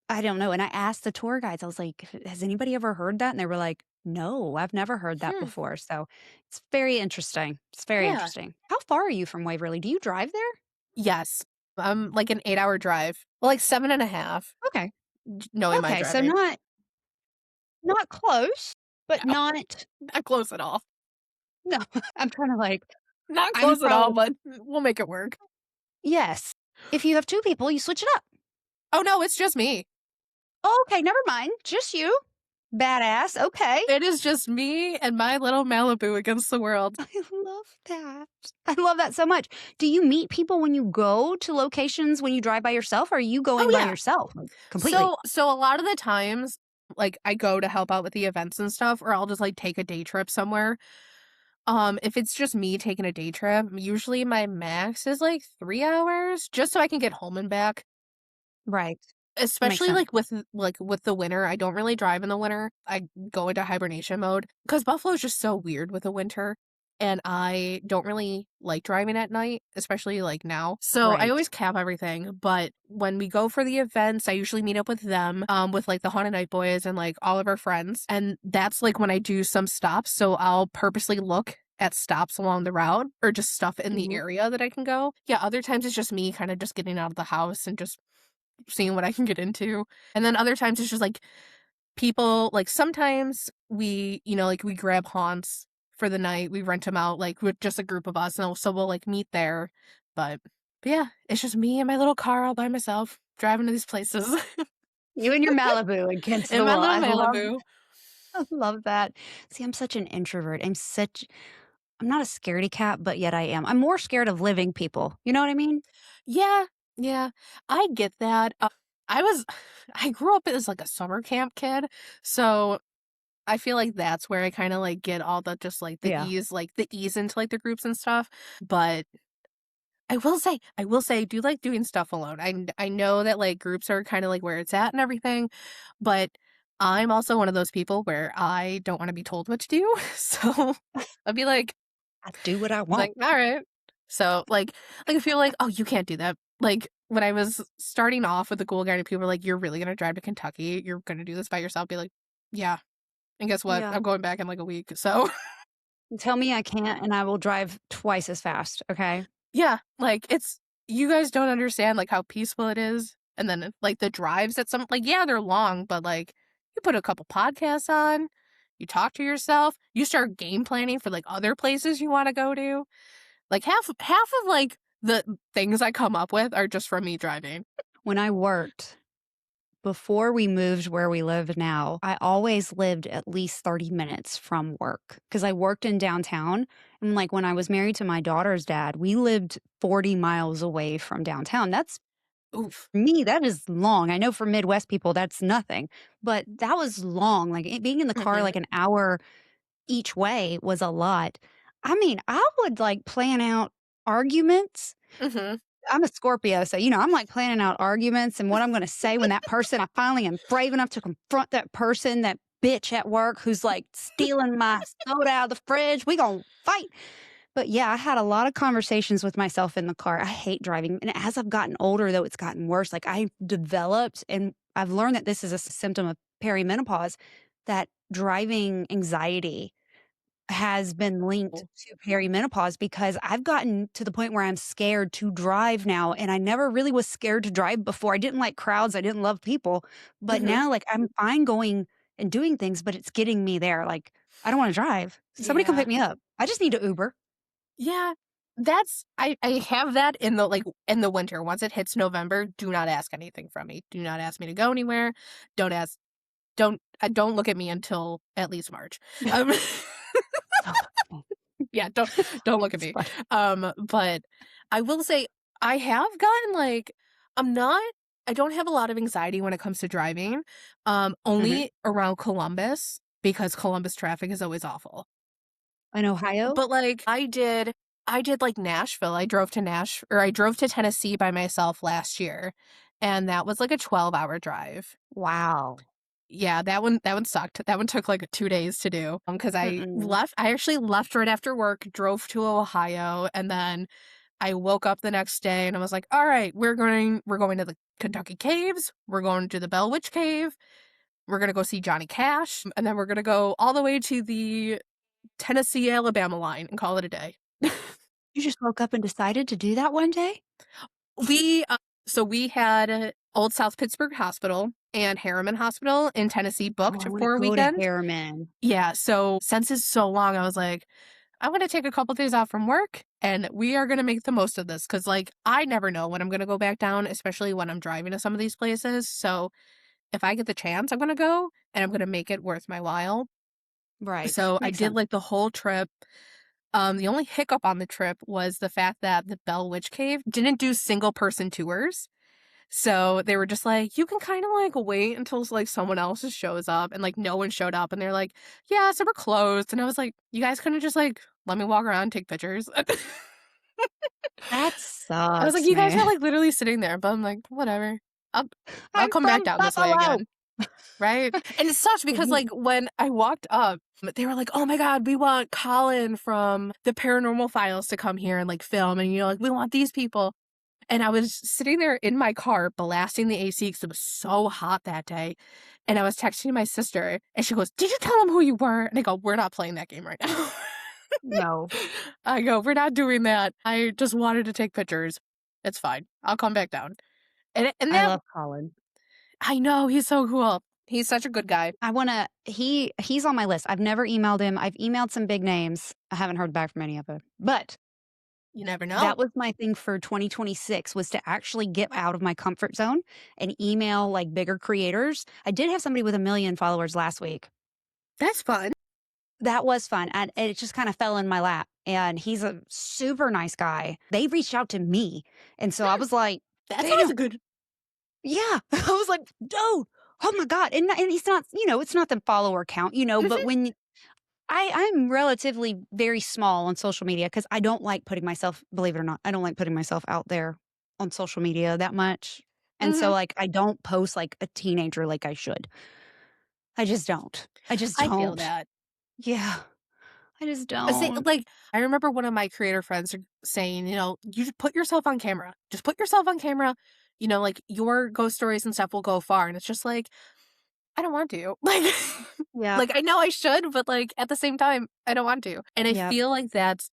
I don't know, and I asked the tour guides, I was like, "Has anybody ever heard that?" And they were like, "No, I've never heard that Hmm. before." So, it's very interesting. It's very Yeah. interesting. How far are you from Waverly? Do you drive there? Yes. Like an 8-hour drive. Well, like 7.5, Okay. knowing my Okay, so driving. not close, but No, not not close at all. no, I'm trying to like Not I'm close at all, probably but we'll make it work. yes. If you have 2 people, you switch it up. Oh, no, it's just me. Oh, okay, never mind. Just you. Badass. Okay. It is just me and my little Malibu against the world. I love that. I love that so much. Do you meet people when you go to locations when you drive by yourself? Or are you Oh, going by yeah. yourself like, completely? So a lot of the times, like, I go to help out with the events and stuff, or I'll just, like, take a day trip somewhere. If it's just me taking a day trip, usually my max is, like, 3 hours just so I can get home and back. Right. That makes Especially, sense. with the winter, I don't really drive in the winter. I go into hibernation mode because Buffalo is just so weird with the winter, and I don't really like driving at night, especially, like, now. So, I Right. always cap everything, but when we go for the events, I usually meet up with them, with, like, the Haunted Night Boys and, like, all of our friends, and that's, like, when I do some stops, so I'll purposely look at stops along the route or just stuff in the Mhm. area that I can go. Yeah, other times it's just me kinda just getting out of the house and just seeing what I can get into. And then other times it's just like people like sometimes we, like we grab haunts for the night. We rent them out like with just a group of us and so we'll like meet there. But yeah, it's just me and my little car all by myself driving to these places You and your Malibu against in the my wall. little I love Malibu. I love that. See, I'm such an introvert. I'm not a scaredy cat, but yet I am. I'm more scared of living people. You know what I mean? Yeah, yeah, I get that. I was I grew up as like a summer camp kid, so I feel like that's where I kinda, like, get all the just, Yeah. like, the ease into, like, the groups and stuff, but I will say I do like doing stuff alone. I know that, like, groups are kinda, like, where it's at and everything, but I'm also one of those people where I don't wanna be told what to do, so I'd be I do what I want. like, "Alright." So, I feel like, "Oh, you can't do that." Like, when I was starting off with the Ghoul Guide and people were like, "You're really gonna drive to Kentucky? You're gonna do this by yourself?" I'd be like, "Yeah." And guess what? Yeah. I'm going back in, like, a week, so Tell me I can't and I will drive twice as fast, okay? yeah, like, it's you guys don't understand, like, how peaceful it is, and then, like, the drives at some like, yeah, they're long, but, like, you put a couple podcasts on, you talk to yourself, you start game planning for, like, other places you wanna go to. Like, half of, like, the things I come up with are just from me driving. When I worked before we moved where we live now, I always lived at least 30 minutes from work because I worked in downtown. And like when I was married to my daughter's dad, we lived 40 miles away from downtown. That's Oof. for me, that is long. I know for Midwest people, that's nothing, but that was long. Like being in the car Mhm, like an hour each way was a lot. I mean, I would like plan out arguments. mhm. I'm a Scorpio, so, I'm, like, planning out arguments and what I'm gonna say when that person I finally am brave enough to confront that person, that bitch at work who's, like, stealing my soda out of the fridge. We gonna fight. But, yeah, I had a lot of conversations with myself in the car. I hate driving, and as I've gotten older, though, it's gotten worse. Like, I developed and I've learned that this is a symptom of perimenopause, that driving anxiety has been linked Oh. to perimenopause because I've gotten to the point where I'm scared to drive now, and I never really was scared to drive before. I didn't like crowds, I didn't love people, but Mhm. now, like, I'm fine going and doing things, but it's getting me there, like, I don't wanna drive. Somebody come Yeah. pick me up. I just need to Uber. Yeah. That's I have that in the, in the winter. Once it hits November, do not ask anything from me. Do not ask me to go anywhere. Don't ask don't look at me until at least March. Um, So funny. yeah, don't look at It's me. funny. But I will say I have gotten, I'm not I don't have a lot of anxiety when it comes to driving, Mhm. only around Columbus because Columbus traffic is always awful. In Ohio? But, I did, like, Nashville. I drove to Tennessee by myself last year, and that was, like, a 12-hour drive. Wow. Yeah, that one sucked. That one took, like, 2 days to do, because Mm-mm. I actually left right after work, drove to Ohio, and then I woke up the next day and I was like, "Alright, we're going to the Kentucky Caves, we're going to the Bell Witch Cave, we're gonna go see Johnny Cash, and then we're gonna go all the way to the Tennessee-Alabama line and call it a day." You just woke up and decided to do that one day? We, so we had Old South Pittsburgh Hospital and Harriman Hospital in Tennessee Oh, booked I wanna for a go to weekend. Harriman. Yeah, so since it's so long, I was like, "I'm gonna take a couple days off from work, and we are gonna make the most of this." Because I never know when I'm gonna go back down, especially when I'm driving to some of these places, so if I get the chance, I'm gonna go and I'm gonna make it worth my while. Right. So I Makes did sense. like the whole trip. The only hiccup on the trip was the fact that the Bell Witch Cave didn't do single person tours. So they were just like, you can kind of like wait until like someone else just shows up, and like no one showed up, and they're like, yeah, so we're closed. And I was like, you guys couldn't just like let me walk around and take pictures. That I was like, sucks, you guys are man. like literally sitting there, but I'm like, whatever. I'll I'll I'm come back from down this way Buffalo. again. Right? And it sucks because, like, when I walked up, they were like, "Oh my god, we want Colin from the Paranormal Files to come here and, like, film, and, like, we want these people." And I was sitting there in my car blasting the AC because it was so hot that day, and I was texting my sister, and she goes, "Did you tell them who you were?" And I go, "We're not playing that game right now." No, I go, "We're not doing that. I just wanted to take pictures. It's fine. I'll come back down." And I that love Colin. I know, he's so cool. He's such a good guy. He's on my list. I've never emailed him. I've emailed some big names. I haven't heard back from any of them. But You never know. that was my thing for 2026 was to actually get out of my comfort zone and email like bigger creators. I did have somebody with 1 million followers last week. That's fun. That was fun, and it just kinda fell in my lap, and he's a super nice guy. They reached out to me, and so I was like, That's always "Damn." a good. Yeah. I was like, "Dude, oh my god." And he's not, it's not the follower count, but Mhm. when I'm relatively very small on social media because I don't like putting myself, believe it or not, I don't like putting myself out there on social media that much, and so, Mhm. like, I don't post like a teenager like I should. I just don't. I just I feel don't. that. Yeah. I just I say, don't. like, I remember one of my creator friends saying, "You should put yourself on camera. Just put yourself on camera. Like, your ghost stories and stuff will go far." And it's just like, I don't want to. Yeah. Like, I know I should, but, like, at the same time, I don't want to. And I Yeah. feel like that's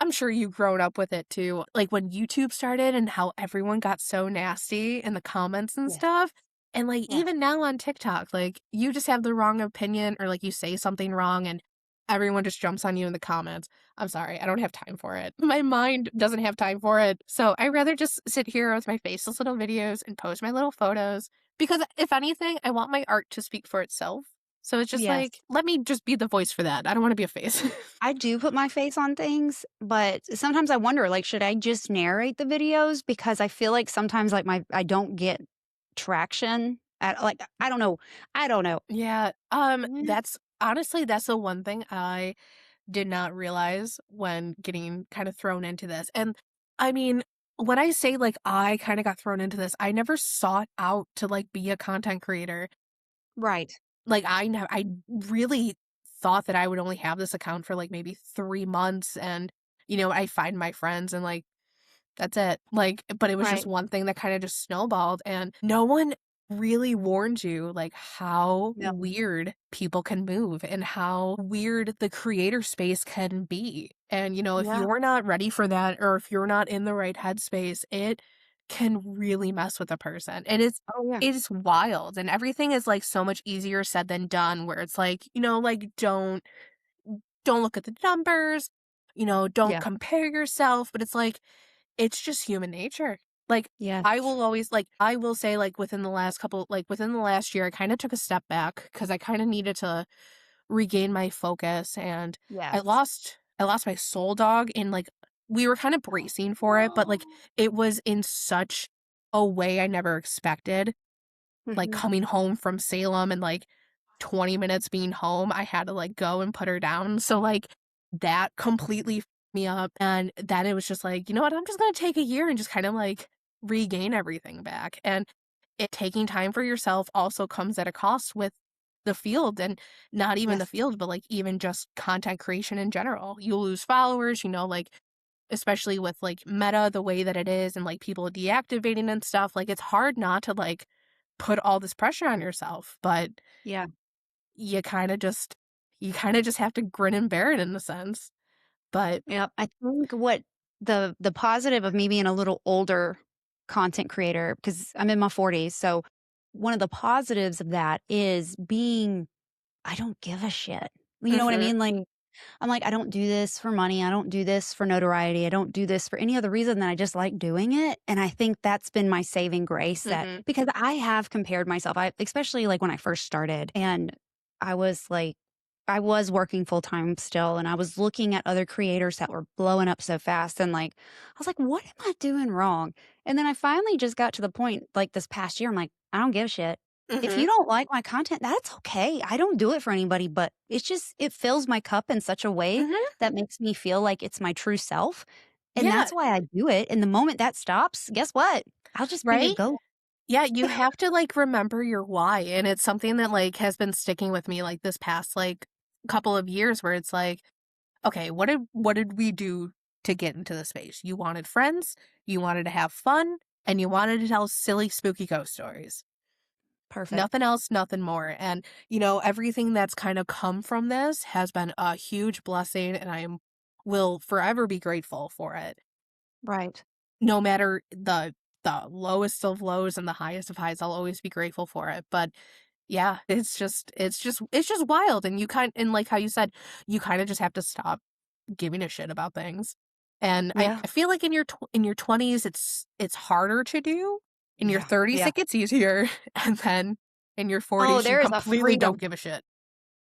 I'm sure you've grown up with it too. Like, when YouTube started and how everyone got so nasty in the comments and Yes. stuff. And, like, Yes. even now on TikTok, like, you just have the wrong opinion or, like, you say something wrong and everyone just jumps on you in the comments. I'm sorry, I don't have time for it. My mind doesn't have time for it. So I rather just sit here with my faceless little videos and post my little photos because if anything, I want my art to speak for itself. So it's just Yes. like, let me just be the voice for that. I don't want to be a face. I do put my face on things, but sometimes I wonder, like, should I just narrate the videos? Because I feel like sometimes, like, I don't get traction at, like, I don't know. I don't know. Yeah, Mm. that's honestly, that's the one thing I did not realize when getting kind of thrown into this. And I mean, when I say like I kind of got thrown into this, I never sought out to like be a content creator. Right. Like I really thought that I would only have this account for like maybe 3 months and I find my friends and like that's it. Like, but it was just Right. one thing that kinda just snowballed, and no one really warned you, like, how Yep. weird people can move and how weird the creator space can be. And, if Yeah. you're not ready for that or if you're not in the right headspace, it can really mess with a person. And Oh, yeah. it's wild, and everything is, like, so much easier said than done where it's like, like, don't look at the numbers, don't Yeah. compare yourself, but it's like it's just human nature. Like, Yes. I will say, like, within the last year, I kinda took a step back because I kinda needed to regain my focus, and Yes. I lost my soul dog in, like we were kinda bracing for it, but, like, it was in such a way I never expected, like, Mhm. coming home from Salem and, like, 20 minutes being home, I had to, like, go and put her down, so, like, that completely fucked me up, and then it was just like, "You know what? I'm just gonna take a year and just kind of, like, regain everything back," and it taking time for yourself also comes at a cost with the field, and not even the Yes. field, but, like, even just content creation in general. You'll lose followers, like, especially with, like, Meta the way that it is and, like, people deactivating and stuff, like, it's hard not to, like, put all this pressure on yourself, but Yeah. you kinda just have to grin and bear it in a sense, but Yep. I think what the positive of me being a little older content creator, because I'm in my 40s, so one of the positives of that is being I don't give a shit. You know what I Mhm. mean? Like, I'm like, I don't do this for money. I don't do this for notoriety. I don't do this for any other reason than I just like doing it. And I think that's been my saving grace that Mhm. because I have compared myself, especially like when I first started and I was like, I was working full time still and I was looking at other creators that were blowing up so fast and like I was like, what am I doing wrong? And then I finally just got to the point like this past year, I'm like, I don't give a shit. If you Mhm. don't like my content, that's okay. I don't do it for anybody, but it's just it fills my cup in such a way Mhm. that makes me feel like it's my true self. And Yeah, that's why I do it. And the moment that stops, guess what? I'll just be a right? ghost. Yeah, you have to, like, remember your why, and it's something that, like, has been sticking with me, like, this past, like, couple of years where it's like, "Okay, what did we do to get into the space? You wanted friends, you wanted to have fun, and you wanted to tell silly, spooky ghost stories. Perfect. Nothing else, nothing more." And, everything that's kind of come from this has been a huge blessing, and will forever be grateful for it. Right. No matter the lowest of lows and the highest of highs, I'll always be grateful for it. But yeah, it's just wild, and and like how you said, you kind of just have to stop giving a shit about things. And I Yeah. I feel like in your 20s it's harder to do. In your Yeah. 30s Yeah. it gets easier, and then in your Oh, 40s you there is a completely don't freedom. give a shit.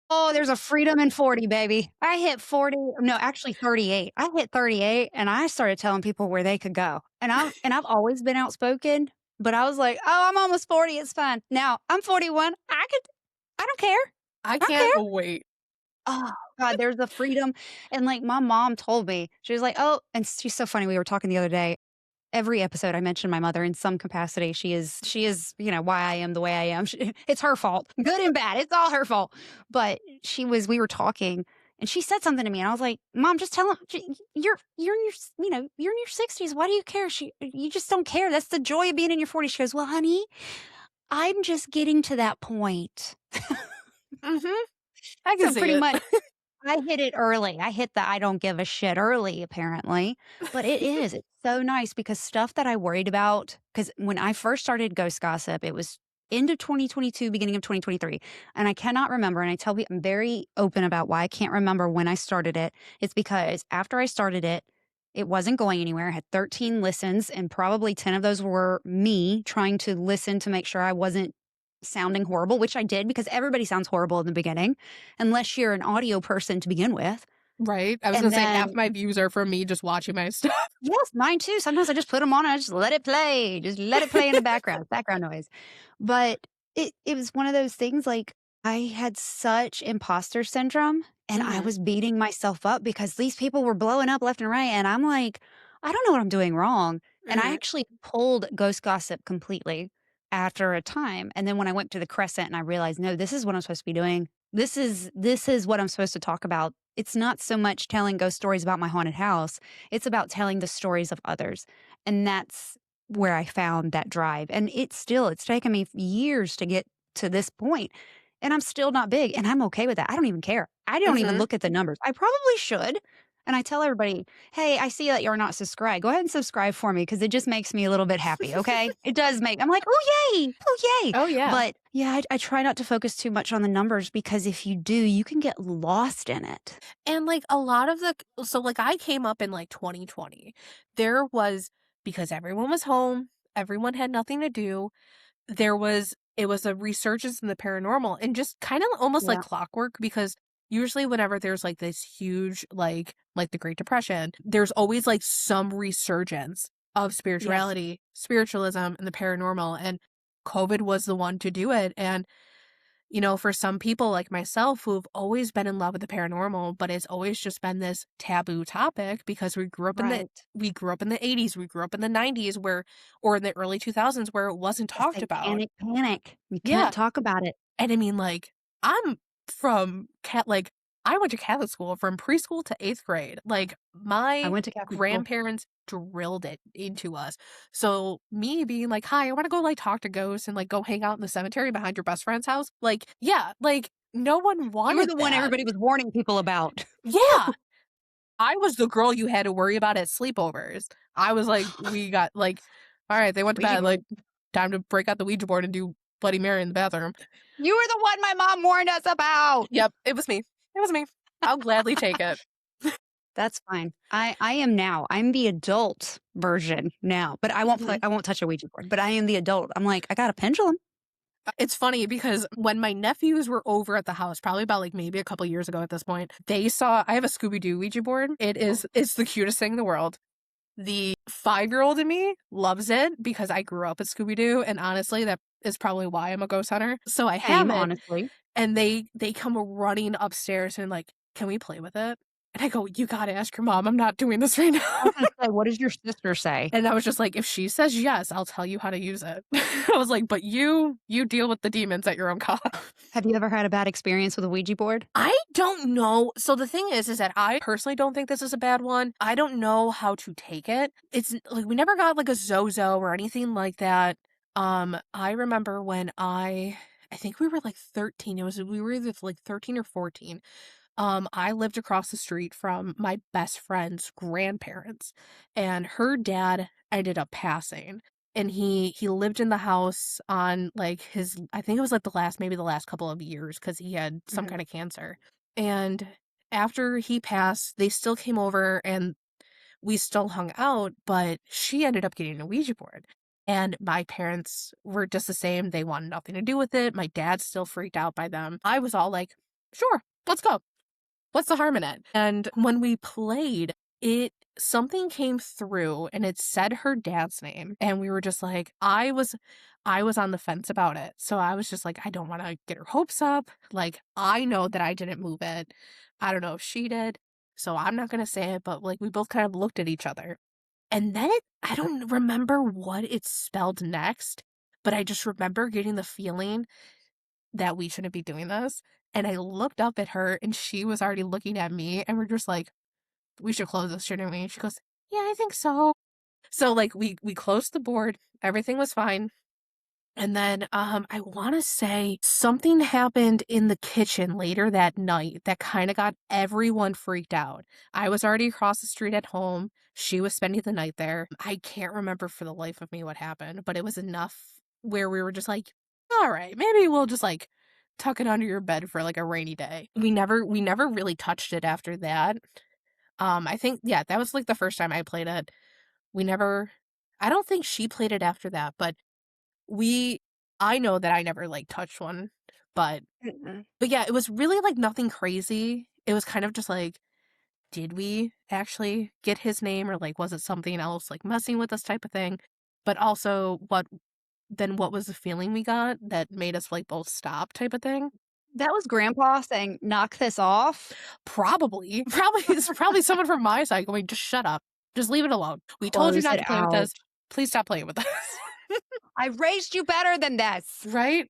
Oh, there's a freedom in 40, baby. I hit 40, no, actually 38. I hit 38 and I started telling people where they could go. I've always been outspoken, but I was like, "Oh, I'm almost 40, it's fine." Now, I'm 41. I don't care. I I don't can't care. wait. Oh, God, there's a freedom. And like my mom told me, she was like, "Oh," and she's so funny. We were talking the other day. Every episode I mention my mother in some capacity. She is, why I am the way I am. It's her fault, good and bad. It's all her fault. But we were talking and she said something to me and I was like, "Mom, just tell him you're in you're in your 60s. Why do you care?" You just don't care. That's the joy of being in your 40s. She goes, "Well, honey, I'm just getting to that point." Mhm. I can So see pretty it. much I hit it early. I hit the I don't give a shit early, apparently. But it's so nice because stuff that I worried about, because when I first started Ghost Gossip, it was end of 2022, beginning of 2023. And I cannot remember. And I tell people, I'm very open about why I can't remember when I started it. It's because after I started it, it wasn't going anywhere. I had 13 listens, and probably 10 of those were me trying to listen to make sure I wasn't sounding horrible, which I did because everybody sounds horrible in the beginning unless you're an audio person to begin with. Right? I was And gonna say half then my views are from me just watching my stuff. yes, mine too. Sometimes I just put them on and I just let it play. Just let it play in the background noise. But it was one of those things like I had such imposter syndrome and I Mhm. was beating myself up because these people were blowing up left and right and I'm like, I don't know what I'm doing wrong. And I Mhm. actually pulled Ghost Gossip completely after a time. And then when I went to the Crescent and I realized, no, this is what I'm supposed to be doing. This is what I'm supposed to talk about. It's not so much telling ghost stories about my haunted house. It's about telling the stories of others. And that's where I found that drive. And it's taken me years to get to this point, and I'm still not big, and I'm okay with that. I don't even care. I don't even Mhm. look at the numbers. I probably should. And I tell everybody, "Hey, I see that you're not subscribed. Go ahead and subscribe for me because it just makes me a little bit happy, okay?" It does make I'm like, "Oh, yay. Oh, yay." Oh, yeah. But, yeah, I try not to focus too much on the numbers because if you do, you can get lost in it. And, like, a lot of like, I came up in, like, 2020. There was because everyone was home, everyone had nothing to do, it was a resurgence in the paranormal and just kinda almost like Yeah. clockwork because usually whenever there's, like, this huge, like the Great Depression, there's always, like, some resurgence of Yes. spirituality, spiritualism, and the paranormal, and COVID was the one to do it, and for some people like myself who've always been in love with the paranormal, but it's always just been this taboo topic because Right. we grew up in the 80s, we grew up in the 90s or in the early 2000s where it wasn't The talked about. satanic panic. You Yeah. can't talk about it. And I mean like I'm from I went to Catholic school from preschool to 8th grade. Like I my went to Catholic school. grandparents drilled it into us. So me being like, "Hi, I want to go like talk to ghosts and like go hang out in the cemetery behind your best friend's house." Like, yeah, like no one You were wanted the one that. everybody was warning people about. Yeah. I was the girl you had to worry about at sleepovers. I was like, we got like, all right, they went to Ouija bed, like board. time to break out the Ouija board and do Bloody Mary in the bathroom. You were the one my mom warned us about. Yep, it was me. It was me. I'll gladly take it. That's fine. I am now. I'm the adult version now, but I won't play. Mhm. I won't touch a Ouija board. But I am the adult. I'm like, I got a pendulum. It's funny because when my nephews were over at the house, probably about like maybe a couple years ago at this point, they saw I have a Scooby Doo Ouija board. It's the cutest thing in the world. The 5-year-old in me loves it because I grew up with Scooby Doo, and honestly, that is probably why I'm a ghost hunter. So I have Same, it, honestly. and they come running upstairs and like, "Can we play with it?" And I go, "You gotta ask your mom. I'm not doing this right I now." was gonna say, what does your sister say? And I was just like, "If she says yes, I'll tell you how to use it." I was like, "But you deal with the demons at your own cost." Have you ever had a bad experience with a Ouija board? I don't know. So the thing is that I personally don't think this is a bad one. I don't know how to take it. It's like we never got like a Zozo or anything like that. I remember when I think we were like 13. We were either like 13 or 14. I lived across the street from my best friend's grandparents, and her dad ended up passing. And he lived in the house on like his I think it was like maybe the last couple of years because he had some Mhm. kind of cancer. And after he passed, they still came over and we still hung out, but she ended up getting a Ouija board. And my parents were just the same. They wanted nothing to do with it. My dad still freaked out by them. I was all like, sure, let's go. What's the harm in it? And when we played, it something came through and it said her dad's name. And we were just like, I was on the fence about it. So I was just like, I don't want to get her hopes up. Like, I know that I didn't move it. I don't know if she did. So I'm not gonna say it, but like we both kind of looked at each other. And then I don't remember what it spelled next, but I just remember getting the feeling that we shouldn't be doing this. And I looked up at her and she was already looking at me and we're just like, we should close this, shouldn't we? And she goes, yeah, I think so. So like we closed the board, everything was fine. And then I want to say something happened in the kitchen later that night that kind of got everyone freaked out. I was already across the street at home. She was spending the night there. I can't remember for the life of me what happened, but it was enough where we were just like, all right, maybe we'll just like tuck it under your bed for like a rainy day. We never really touched it after that. I think yeah, that was like the first time I played it. We never I don't think she played it after that, but we I know that I never, like, touched one, but Mm-mm. yeah, it was really, like, nothing crazy. It was kind of just like, did we actually get his name or, like, was it something else, like, messing with us type of thing? But also, what was the feeling we got that made us, like, both stop type of thing? That was grandpa saying, knock this off. Probably. Probably it's probably someone from my side going, "Just shut up. Just leave it alone. We told you Close not it to play with out. this. Please stop playing with us." I raised you better than this. Right?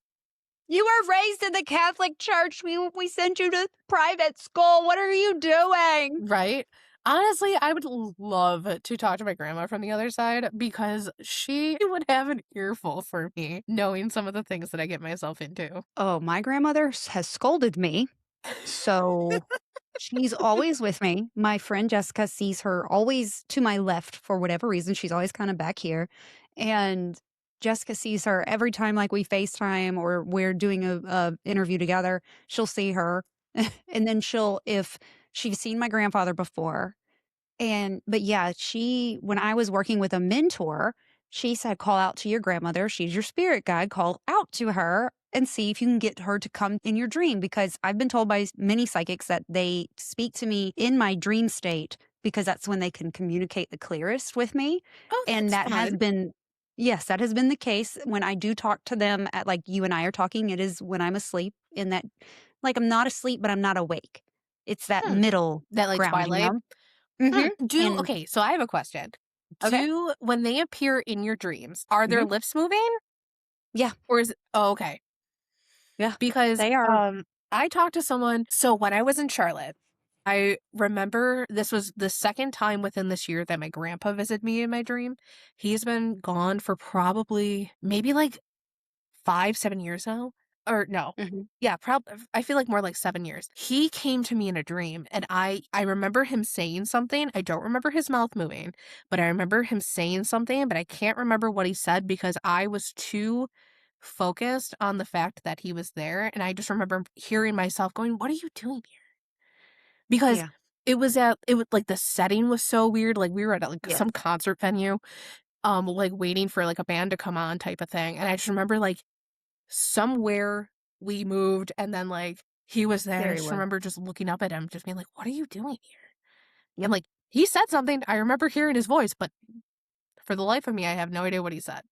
You were raised in the Catholic Church. We sent you to private school. What are you doing? Right? Honestly, I would love to talk to my grandma from the other side because she would have an earful for me knowing some of the things that I get myself into. Oh, my grandmother has scolded me. So she's always with me. My friend Jessica sees her always to my left for whatever reason. She's always kind of back here. And Jessica sees her every time, like we FaceTime or we're doing a interview together. She'll see her. And then if she's seen my grandfather before, but yeah, when I was working with a mentor, she said, call out to your grandmother. She's your spirit guide. Call out to her and see if you can get her to come in your dream. Because I've been told by many psychics that they speak to me in my dream state because that's when they can communicate the clearest with me. Oh, And that's fun. yes, that has been the case when I do talk to them at like you and I are talking. It is when I'm asleep in that, like I'm not asleep, but I'm not awake. It's that Hmm. middle That like ground, you Twilight. know? Hmm. And Okay, so I have a question. okay. When they appear in your dreams, are their Mhm. lips moving? Yeah, Or is it, oh, okay. yeah, Because they are. I talked to someone, so when I was in Charlotte, I remember this was the second time within this year that my grandpa visited me in my dream. He's been gone for probably maybe like 5, 7 years now. Or no. Mhm. Yeah, I feel like more like 7 years. He came to me in a dream and I remember him saying something. I don't remember his mouth moving, but I remember him saying something, but I can't remember what he said because I was too focused on the fact that he was there and I just remember hearing myself going, "What are you doing here?" because Yeah. it was like the setting was so weird. Like we were at like Yes. some concert venue, like waiting for like a band to come on type of thing. And I just remember like somewhere we moved and then like he was there and There I he just was. remember just looking up at him, just being like, what are you doing here? And Yep. like he said something. I remember hearing his voice, but for the life of me, I have no idea what he said.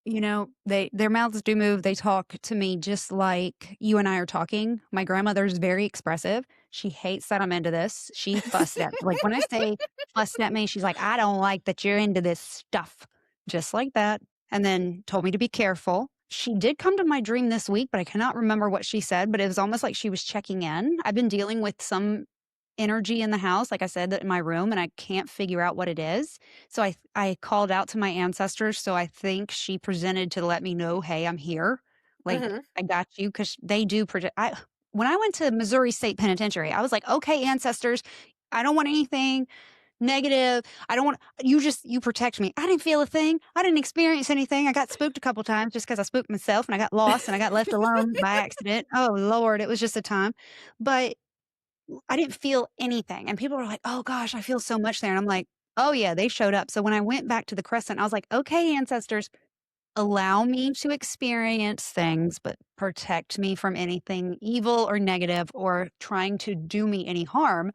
You know, their mouths do move. They talk to me just like you and I are talking. My grandmother's very expressive. She hates that I'm into this. She fussed at like when I say fussed at me, she's like, I don't like that you're into this stuff. Just like that. And then told me to be careful. She did come to my dream this week, but I cannot remember what she said, but it was almost like she was checking in. I've been dealing with some energy in the house, like I said, in my room, and I can't figure out what it is. So I called out to my ancestors. So I think she presented to let me know, hey, I'm here. Like Hmm. I got you because they do project. I when I went to Missouri State Penitentiary, I was like, okay, ancestors, I don't want anything negative. I don't want you protect me. I didn't feel a thing. I didn't experience anything. I got spooked a couple times just because I spooked myself and I got lost and I got left alone by accident. Oh Lord, it was just a time. But I didn't feel anything, and people were like, "Oh gosh, I feel so much there," and I'm like, "Oh yeah, they showed up." So when I went back to the crescent, I was like, "Okay, ancestors, allow me to experience things, but protect me from anything evil or negative or trying to do me any harm."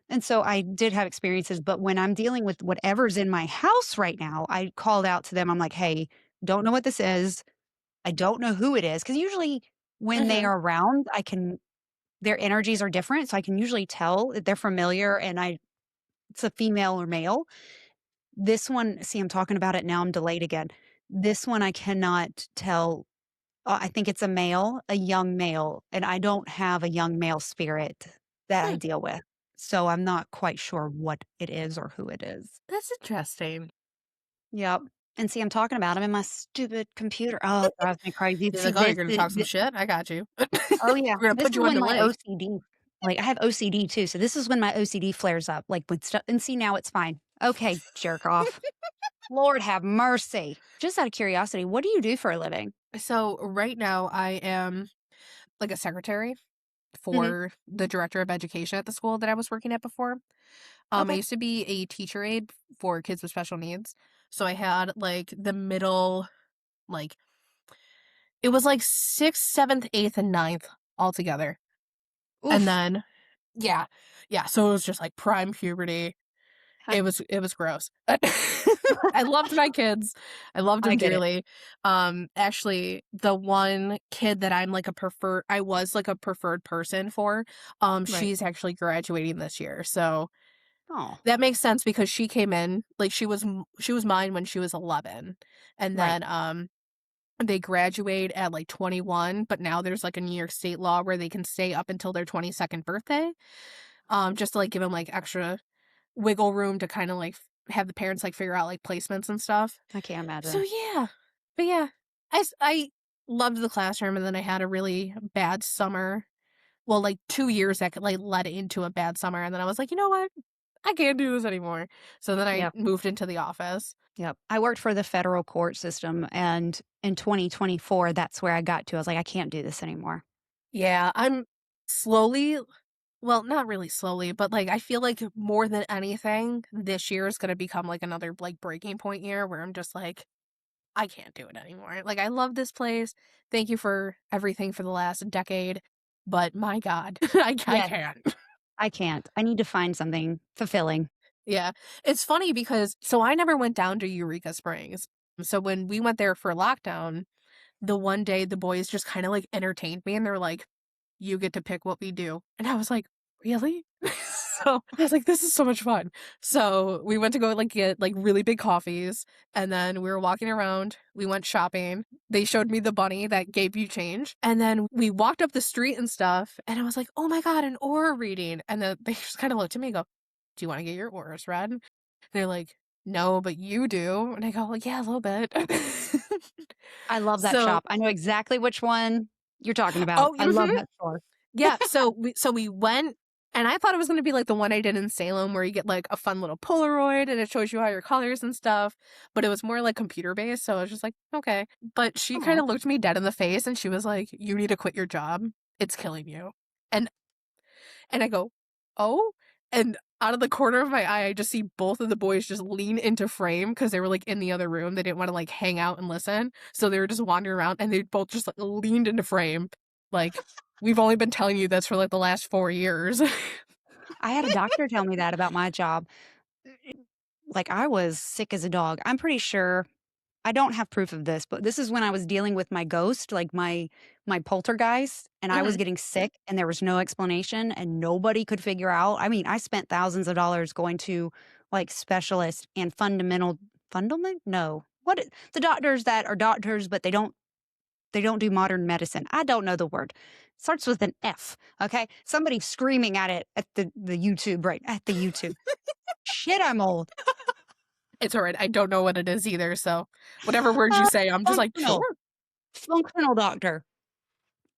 And so I did have experiences, but when I'm dealing with whatever's in my house right now, I called out to them. I'm like, "Hey, don't know what this is. I don't know who it is." Because usually when they Hmm. are around, I can their energies are different, so I can usually tell that they're familiar and it's a female or male. This one, see, I'm talking about it now, I'm delayed again. This one I cannot tell. I think it's a young male, and I don't have a young male spirit that I Hmm, deal with. So I'm not quite sure what it is or who it is. that's interesting. Yep. And see, I'm talking about him in my stupid computer. Oh, it drives me crazy. He's See, like, oh, you're gonna talk some shit? I got you. oh, yeah. We're gonna This put is you on when my delay. OCD like, I have OCD too, so this is when my OCD flares up, like, with stuff and see, now it's fine. Okay, jerk off. Lord have mercy. Just out of curiosity, what do you do for a living? So right now I am like a secretary Mhm. for the director of education at the school that I was working at before. I Okay. used to be a teacher aide for kids with special needs. So I had like the middle, like it was like sixth, seventh, eighth, and ninth all together. And Oof. then yeah, yeah. So it was just like prime puberty. It was gross. I loved my kids. I loved I them get it. dearly. Actually, the one kid that I was like a preferred person for, Right. she's actually graduating this year. So Oh, that makes sense because she came in, like she was mine when she was 11. And right. then they graduate at like 21, but now there's like a New York state law where they can stay up until their 22nd birthday. Just to like give them like extra wiggle room to kind of like have the parents like figure out like placements and stuff. I can't So imagine. yeah, but yeah, I loved the classroom, and then I had a really bad summer. Well, like 2 years that like led into a bad summer, and then I was like, you know what, I can't do this anymore. So then I Yep, moved into the office. yep. I worked for the federal court system, and in 2024, that's where I got to. I was like, "I can't do this anymore." Yeah, I'm slowly. Well, not really slowly, but like I feel like more than anything, this year is gonna become like another like breaking point year where I'm just like, I can't do it anymore. Like, I love this place. Thank you for everything for the last decade, but my God, I Yeah, can't. I can't. I need to find something fulfilling. Yeah. It's funny because so I never went down to Eureka Springs. So when we went there for lockdown, the one day the boys just kind of like entertained me and they're like, you get to pick what we do. And I was like, really? So I was like, this is so much fun. So we went to go like get like really big coffees and then we were walking around. We went shopping. They showed me the bunny that gave you change. And then we walked up the street and stuff. And I was like, oh my God, an aura reading. And then they just kind of looked at me and go, do you want to get your auras read? They're like, no, but you do. And I go, well, yeah, a little bit. I love that So, shop. I know exactly which one you're talking about. oh, I love that store. yeah, so we went and I thought it was gonna be like the one I did in Salem where you get like a fun little Polaroid and it shows you all your colors and stuff, but it was more like computer based, so I was just like, okay. But she kind Aw. of looked me dead in the face and she was like, you need to quit your job. It's killing you. And and I go, "Oh?" And out of the corner of my eye, I just see both of the boys just lean into frame because they were, like, in the other room. They didn't wanna, like, hang out and listen, so they were just wandering around, and they both just, like, leaned into frame, like, "We've only been telling you this for, like, the last 4 years." I had a doctor tell me that about my job. Like, I was sick as a dog. I'm pretty sure I don't have proof of this, but this is when I was dealing with my ghost, like my poltergeist, and I was Mhm. getting sick and there was no explanation and nobody could figure out. I mean, I spent thousands of dollars going to like specialists and fundament? No. The doctors that are doctors, but they don't do modern medicine. I don't know the word. Starts with an F. Okay. Somebody screaming at it at the YouTube, right? At the YouTube. Shit, I'm old. It's alright, I don't know what it is either, so whatever words you Uh, say, I'm just like, functional. "Sure." Functional doctor.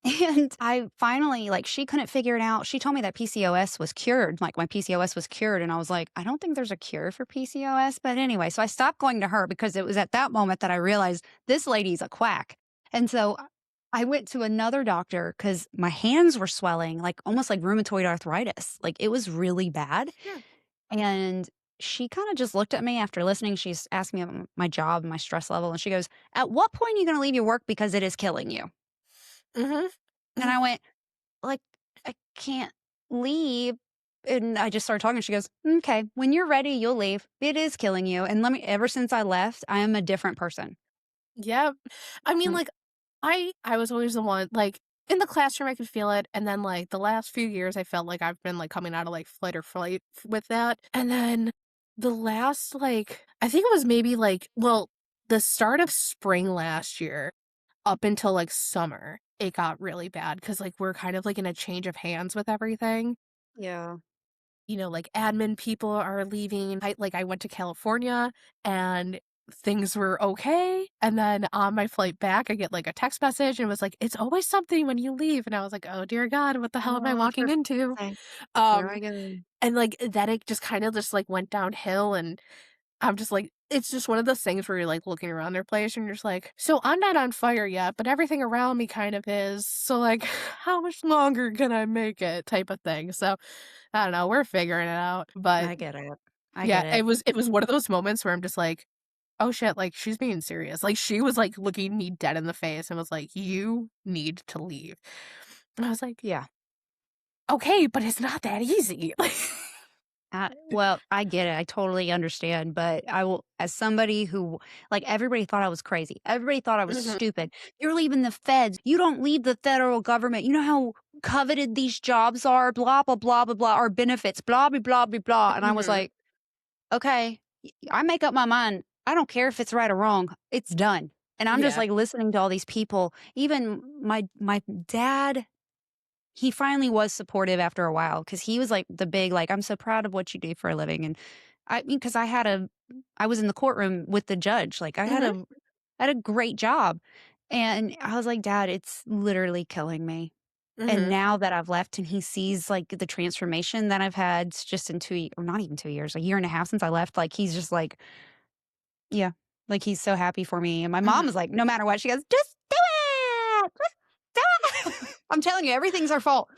And I finally like, she couldn't figure it out. She told me that PCOS was cured, like, my PCOS was cured, and I was like, "I don't think there's a cure for PCOS," but anyway, so I stopped going to her because it was at that moment that I realized this lady's a quack, and so I went to another doctor because my hands were swelling, like, almost like rheumatoid arthritis, like, it was really bad, Yeah. and she kinda just looked at me after listening. She's asked me about my job and my stress level, and she goes, "At what point are you gonna leave your work because it is killing you?" Mhm. And Mhm. I went, like, I can't leave. And I just started talking. She goes, "Okay, when you're ready, you'll leave. It is killing you." And ever since I left, I am a different person. Yep. I mean, Mm, like, I was always the one like, in the classroom, I could feel it, and then, like, the last few years, I felt like I've been, like, coming out of, like, fight or flight with that, and then the last, like I think it was maybe, like well, the start of spring last year up until, like, summer, it got really bad because like, we're kind of, like, in a change of hands with everything. yeah. Like, admin people are leaving. I went to California, and things were okay, and then on my flight back, I get, like, a text message, and it was like, "It's always something when you leave," and I was like, "Oh dear god, what the hell am I Oh, walking for into?" fuck's sake. Here Um, I go. and, like, then it just kinda just, like, went downhill, and I'm just like it's just one of those things where you're, like, looking around their place, and you're just like, "So I'm not on fire yet, but everything around me kind of is, so, like, how much longer can I make it?" type of thing, so, I don't know, we're figuring it out, but I get it. I yeah, get it it. was one of those moments where I'm just like, "Oh, shit," like, she's being serious, like, she was, like, looking me dead in the face and was like, "You need to leave." And I was like, Yeah. "Okay, but it's not that easy." Like Well, I get it. I totally understand, but I will as somebody who like, everybody thought I was crazy. Everybody thought I was Mhm, stupid. "You're leaving the feds. You don't leave the federal government. You know how coveted these jobs are, blah, blah, blah, blah, blah, our benefits, blah, blah, blah, blah, blah." And I was mhm, like, "Okay, I make up my mind. I don't care if it's right or wrong. It's done." And I'm just, yeah, like, listening to all these people. Even my dad he finally was supportive after a while because he was, like, the big, like, "I'm so proud of what you do for a living," and I mean, because I was in the courtroom with the judge, like, mhm, I had a great job, and I was like, "Dad, it's literally killing me." And mhm, now that I've left and he sees, like, the transformation that I've had just in 2 or not even 2 years, a year and a half since I left, like, he's just like yeah, like, he's so happy for me, and my mom is mhm, like, no matter what, she goes, "Just do it! Just do it!" I'm telling you, everything's our fault.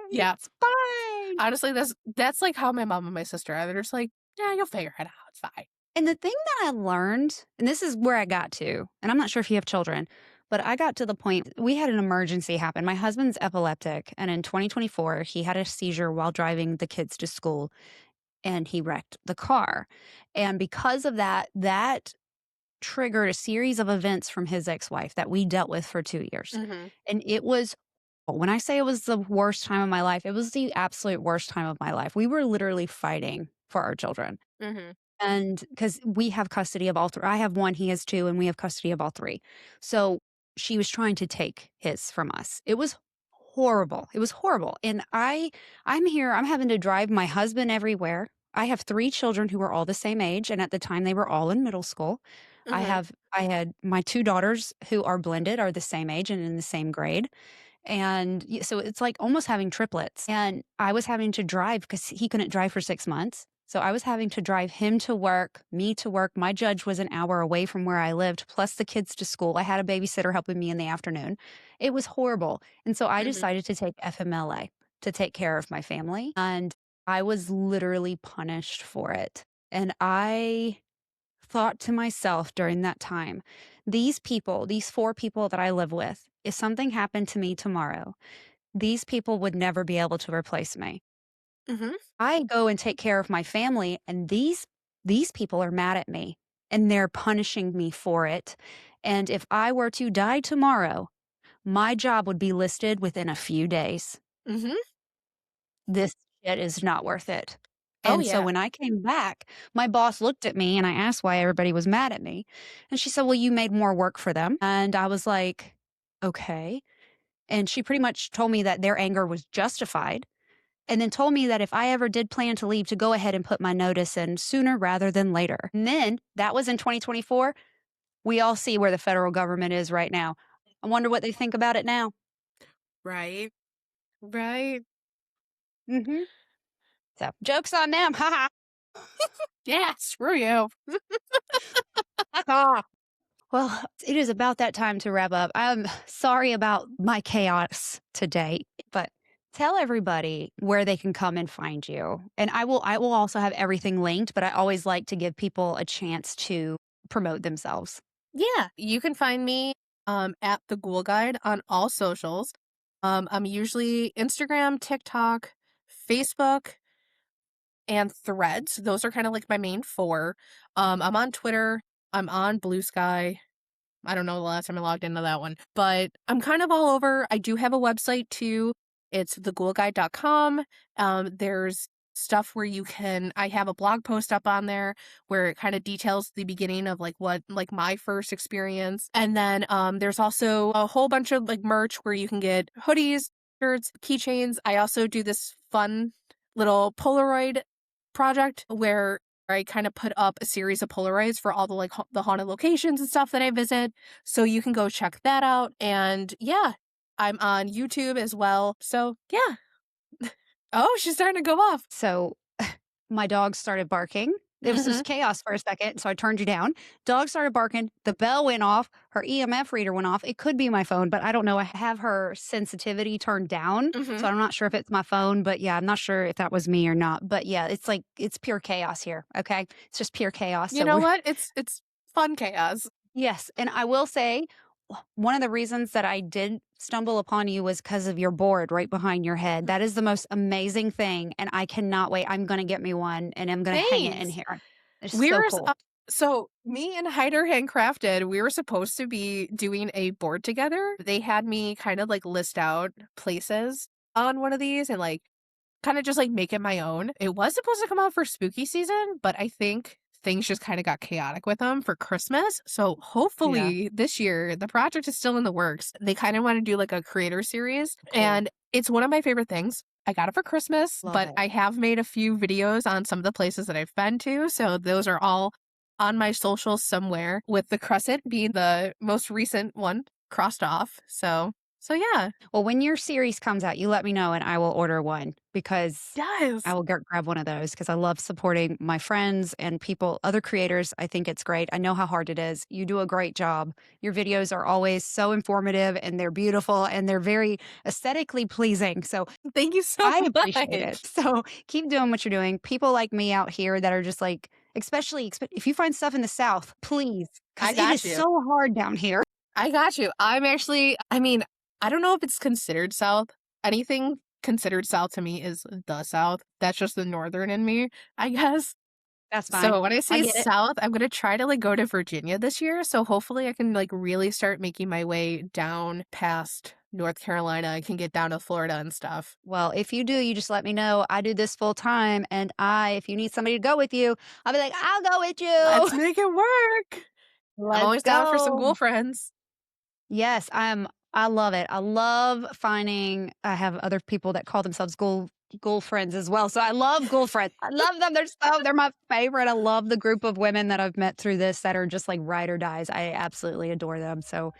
yeah. It's fine. Honestly, that's, like, how my mom and my sister are, they're just like, "Yeah, you'll figure it out, it's fine." And the thing that I learned, and this is where I got to, and I'm not sure if you have children, but I got to the point we had an emergency happen. My husband's epileptic, and in 2024, he had a seizure while driving the kids to school, and he wrecked the car. And because of that, that triggered a series of events from his ex-wife that we dealt with for 2 years. Mhm, And it was when I say it was the worst time of my life, it was the absolute worst time of my life. We were literally fighting for our children. mhm, And because we have custody of all 3 I have 1, he has 2, and we have custody of all 3. So, she was trying to take his from us. It was horrible. It was horrible, and I'm here, I'm having to drive my husband everywhere. I have 3 children who are all the same age, and at the time, they were all in middle school. mhm, I had my 2 daughters who are blended, are the same age and in the same grade. And so it's like almost having triplets. And I was having to drive because he couldn't drive for 6 months. So I was having to drive him to work, me to work. My judge was an hour away from where I lived, plus the kids to school. I had a babysitter helping me in the afternoon. It was horrible. And so I mhm, decided to take FMLA. to take care of my family. And I was literally punished for it. And I thought to myself during that time, these people, these 4 people that I live with, if something happened to me tomorrow, these people would never be able to replace me. Mhm. I go and take care of my family, and these people are mad at me and they're punishing me for it. And if I were to die tomorrow, my job would be listed within a few days. Mhm. This shit is not worth it. Oh, And so yeah. when I came back, my boss looked at me and I asked why everybody was mad at me. And she said, "Well, you made more work for them." And I was like, "Okay." And she pretty much told me that their anger was justified, and then told me that if I ever did plan to leave, to go ahead and put my notice in sooner rather than later. And then that was in 2024. We all see where the federal government is right now. I wonder what they think about it now. Right. Right. Mhm. So, joke's on them. Ha Yeah, screw you. ha. Well, it is about that time to wrap up. I'm sorry about my chaos today, but tell everybody where they can come and find you. And I will also have everything linked, but I always like to give people a chance to promote themselves. Yeah, you can find me at the Ghoul Guide on all socials. I'm usually Instagram, TikTok, Facebook, and Threads. Those are kind of like my main 4. I'm on Twitter. I'm on Blue Sky. I don't know the last time I logged into that one, but I'm kind of all over. I do have a website too. It's theghoulguide.com. There's stuff where I have a blog post up on there where it kind of details the beginning of like what, like my first experience. And then, there's also a whole bunch of like merch where you can get hoodies, shirts, keychains. I also do this fun little Polaroid project where I kind of put up a series of Polaroids for all the like the haunted locations and stuff that I visit. So you can go check that out. And yeah, I'm on YouTube as well. So yeah. Oh, she's starting to go off. So my dog started barking. It was just Mhm. chaos for a second, so I turned you down. Dog started barking. The bell went off. Her EMF reader went off. It could be my phone, but I don't know. I have her sensitivity turned down, Mhm. so I'm not sure if it's my phone. But yeah, I'm not sure if that was me or not. But yeah, it's pure chaos here. Okay, it's just pure chaos. You So know we're what? It's fun chaos. yes, and I will say one of the reasons that I did stumble upon you was because of your board right behind your head. That is the most amazing thing, and I cannot wait. I'm gonna get me one, and I'm gonna hang it in Thanks. here. It's We so were cool. so me and Hider Handcrafted, we were supposed to be doing a board together. They had me kind of like list out places on one of these and like kind of just like make it my own. It was supposed to come out for spooky season, but I think things just kind of got chaotic with them for Christmas. So Yeah, hopefully this year the project is still in the works. They kind of want to do like a creator series, cool. and it's one of my favorite things. I got it for Christmas, Love but it. I have made a few videos on some of the places that I've been to. So those are all on my socials somewhere, with the crescent being the most recent one crossed off. So yeah. Well, when your series comes out, you let me know, and I will order one because I Yes. will grab one of those because I love supporting my friends and people, other creators. I think it's great. I know how hard it is. You do a great job. Your videos are always so informative and they're beautiful and they're very aesthetically pleasing. So Thank you so I appreciate it. much. So keep doing what you're doing. People like me out here that are just like, especially if you find stuff in the South, please, because I it is got you. so hard down here. I got you. I'm actually, I mean, I don't know if it's considered South. Anything considered South to me is the South. That's just the Northern in me, I guess. That's fine. So when I I say get it. South, I'm gonna try to like go to Virginia this year. So hopefully I can like really start making my way down past North Carolina. I can get down to Florida and stuff. Well, if you do, you just let me know. I do this full time, and if you need somebody to go with you, I'll be like, I'll go with Let's you. make it work. I'm Let's always down for some go. ghoul friends. Yes, I love it. I love finding. I have other people that call themselves ghoul friends as well. So I love ghoul friends. I love them. They're my favorite. I love the group of women that I've met through this that are just like ride or dies. I absolutely adore them. So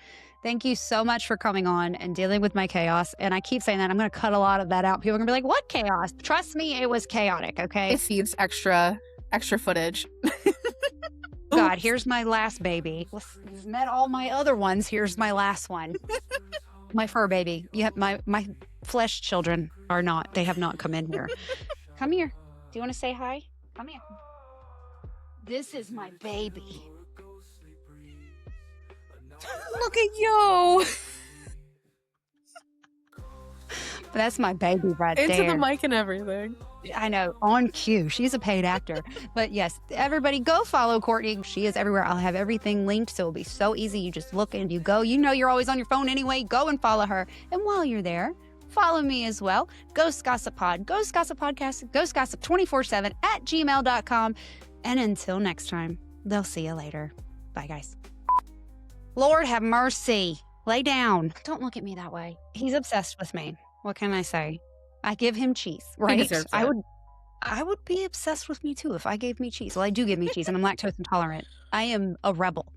thank you so much for coming on and dealing with my chaos. And I keep saying that I'm going to cut a lot of that out. People are going to be like, "What chaos?" Trust me, it was chaotic. Okay. It feeds extra footage. God, Oops. here's my last baby. You've met all my other ones. Here's my last one. My fur baby. Yeah, my flesh children are not. They have not come in here. Come here. Do you want to say hi? Come here. This is my baby. Look at you. That's my baby right Into there. the mic and everything. I know, on cue. She's a paid actor. But yes, everybody go follow Courtney. She is everywhere. I'll have everything linked, so it'll be so easy. You just look and you go. You know you're always on your phone anyway. Go and follow her. And while you're there, follow me as well. Ghost Gossip Pod, Ghost Gossip Podcast, Ghost Gossip 24/7 at gmail.com. And until next time, they'll see you later. Bye, guys. Lord have mercy. Lay down. Don't look at me that way. He's obsessed with me. What can I say? I give him cheese, right? deserves I it. would be obsessed with me too if I gave me cheese. Well, I do give me cheese and I'm lactose intolerant. I am a rebel.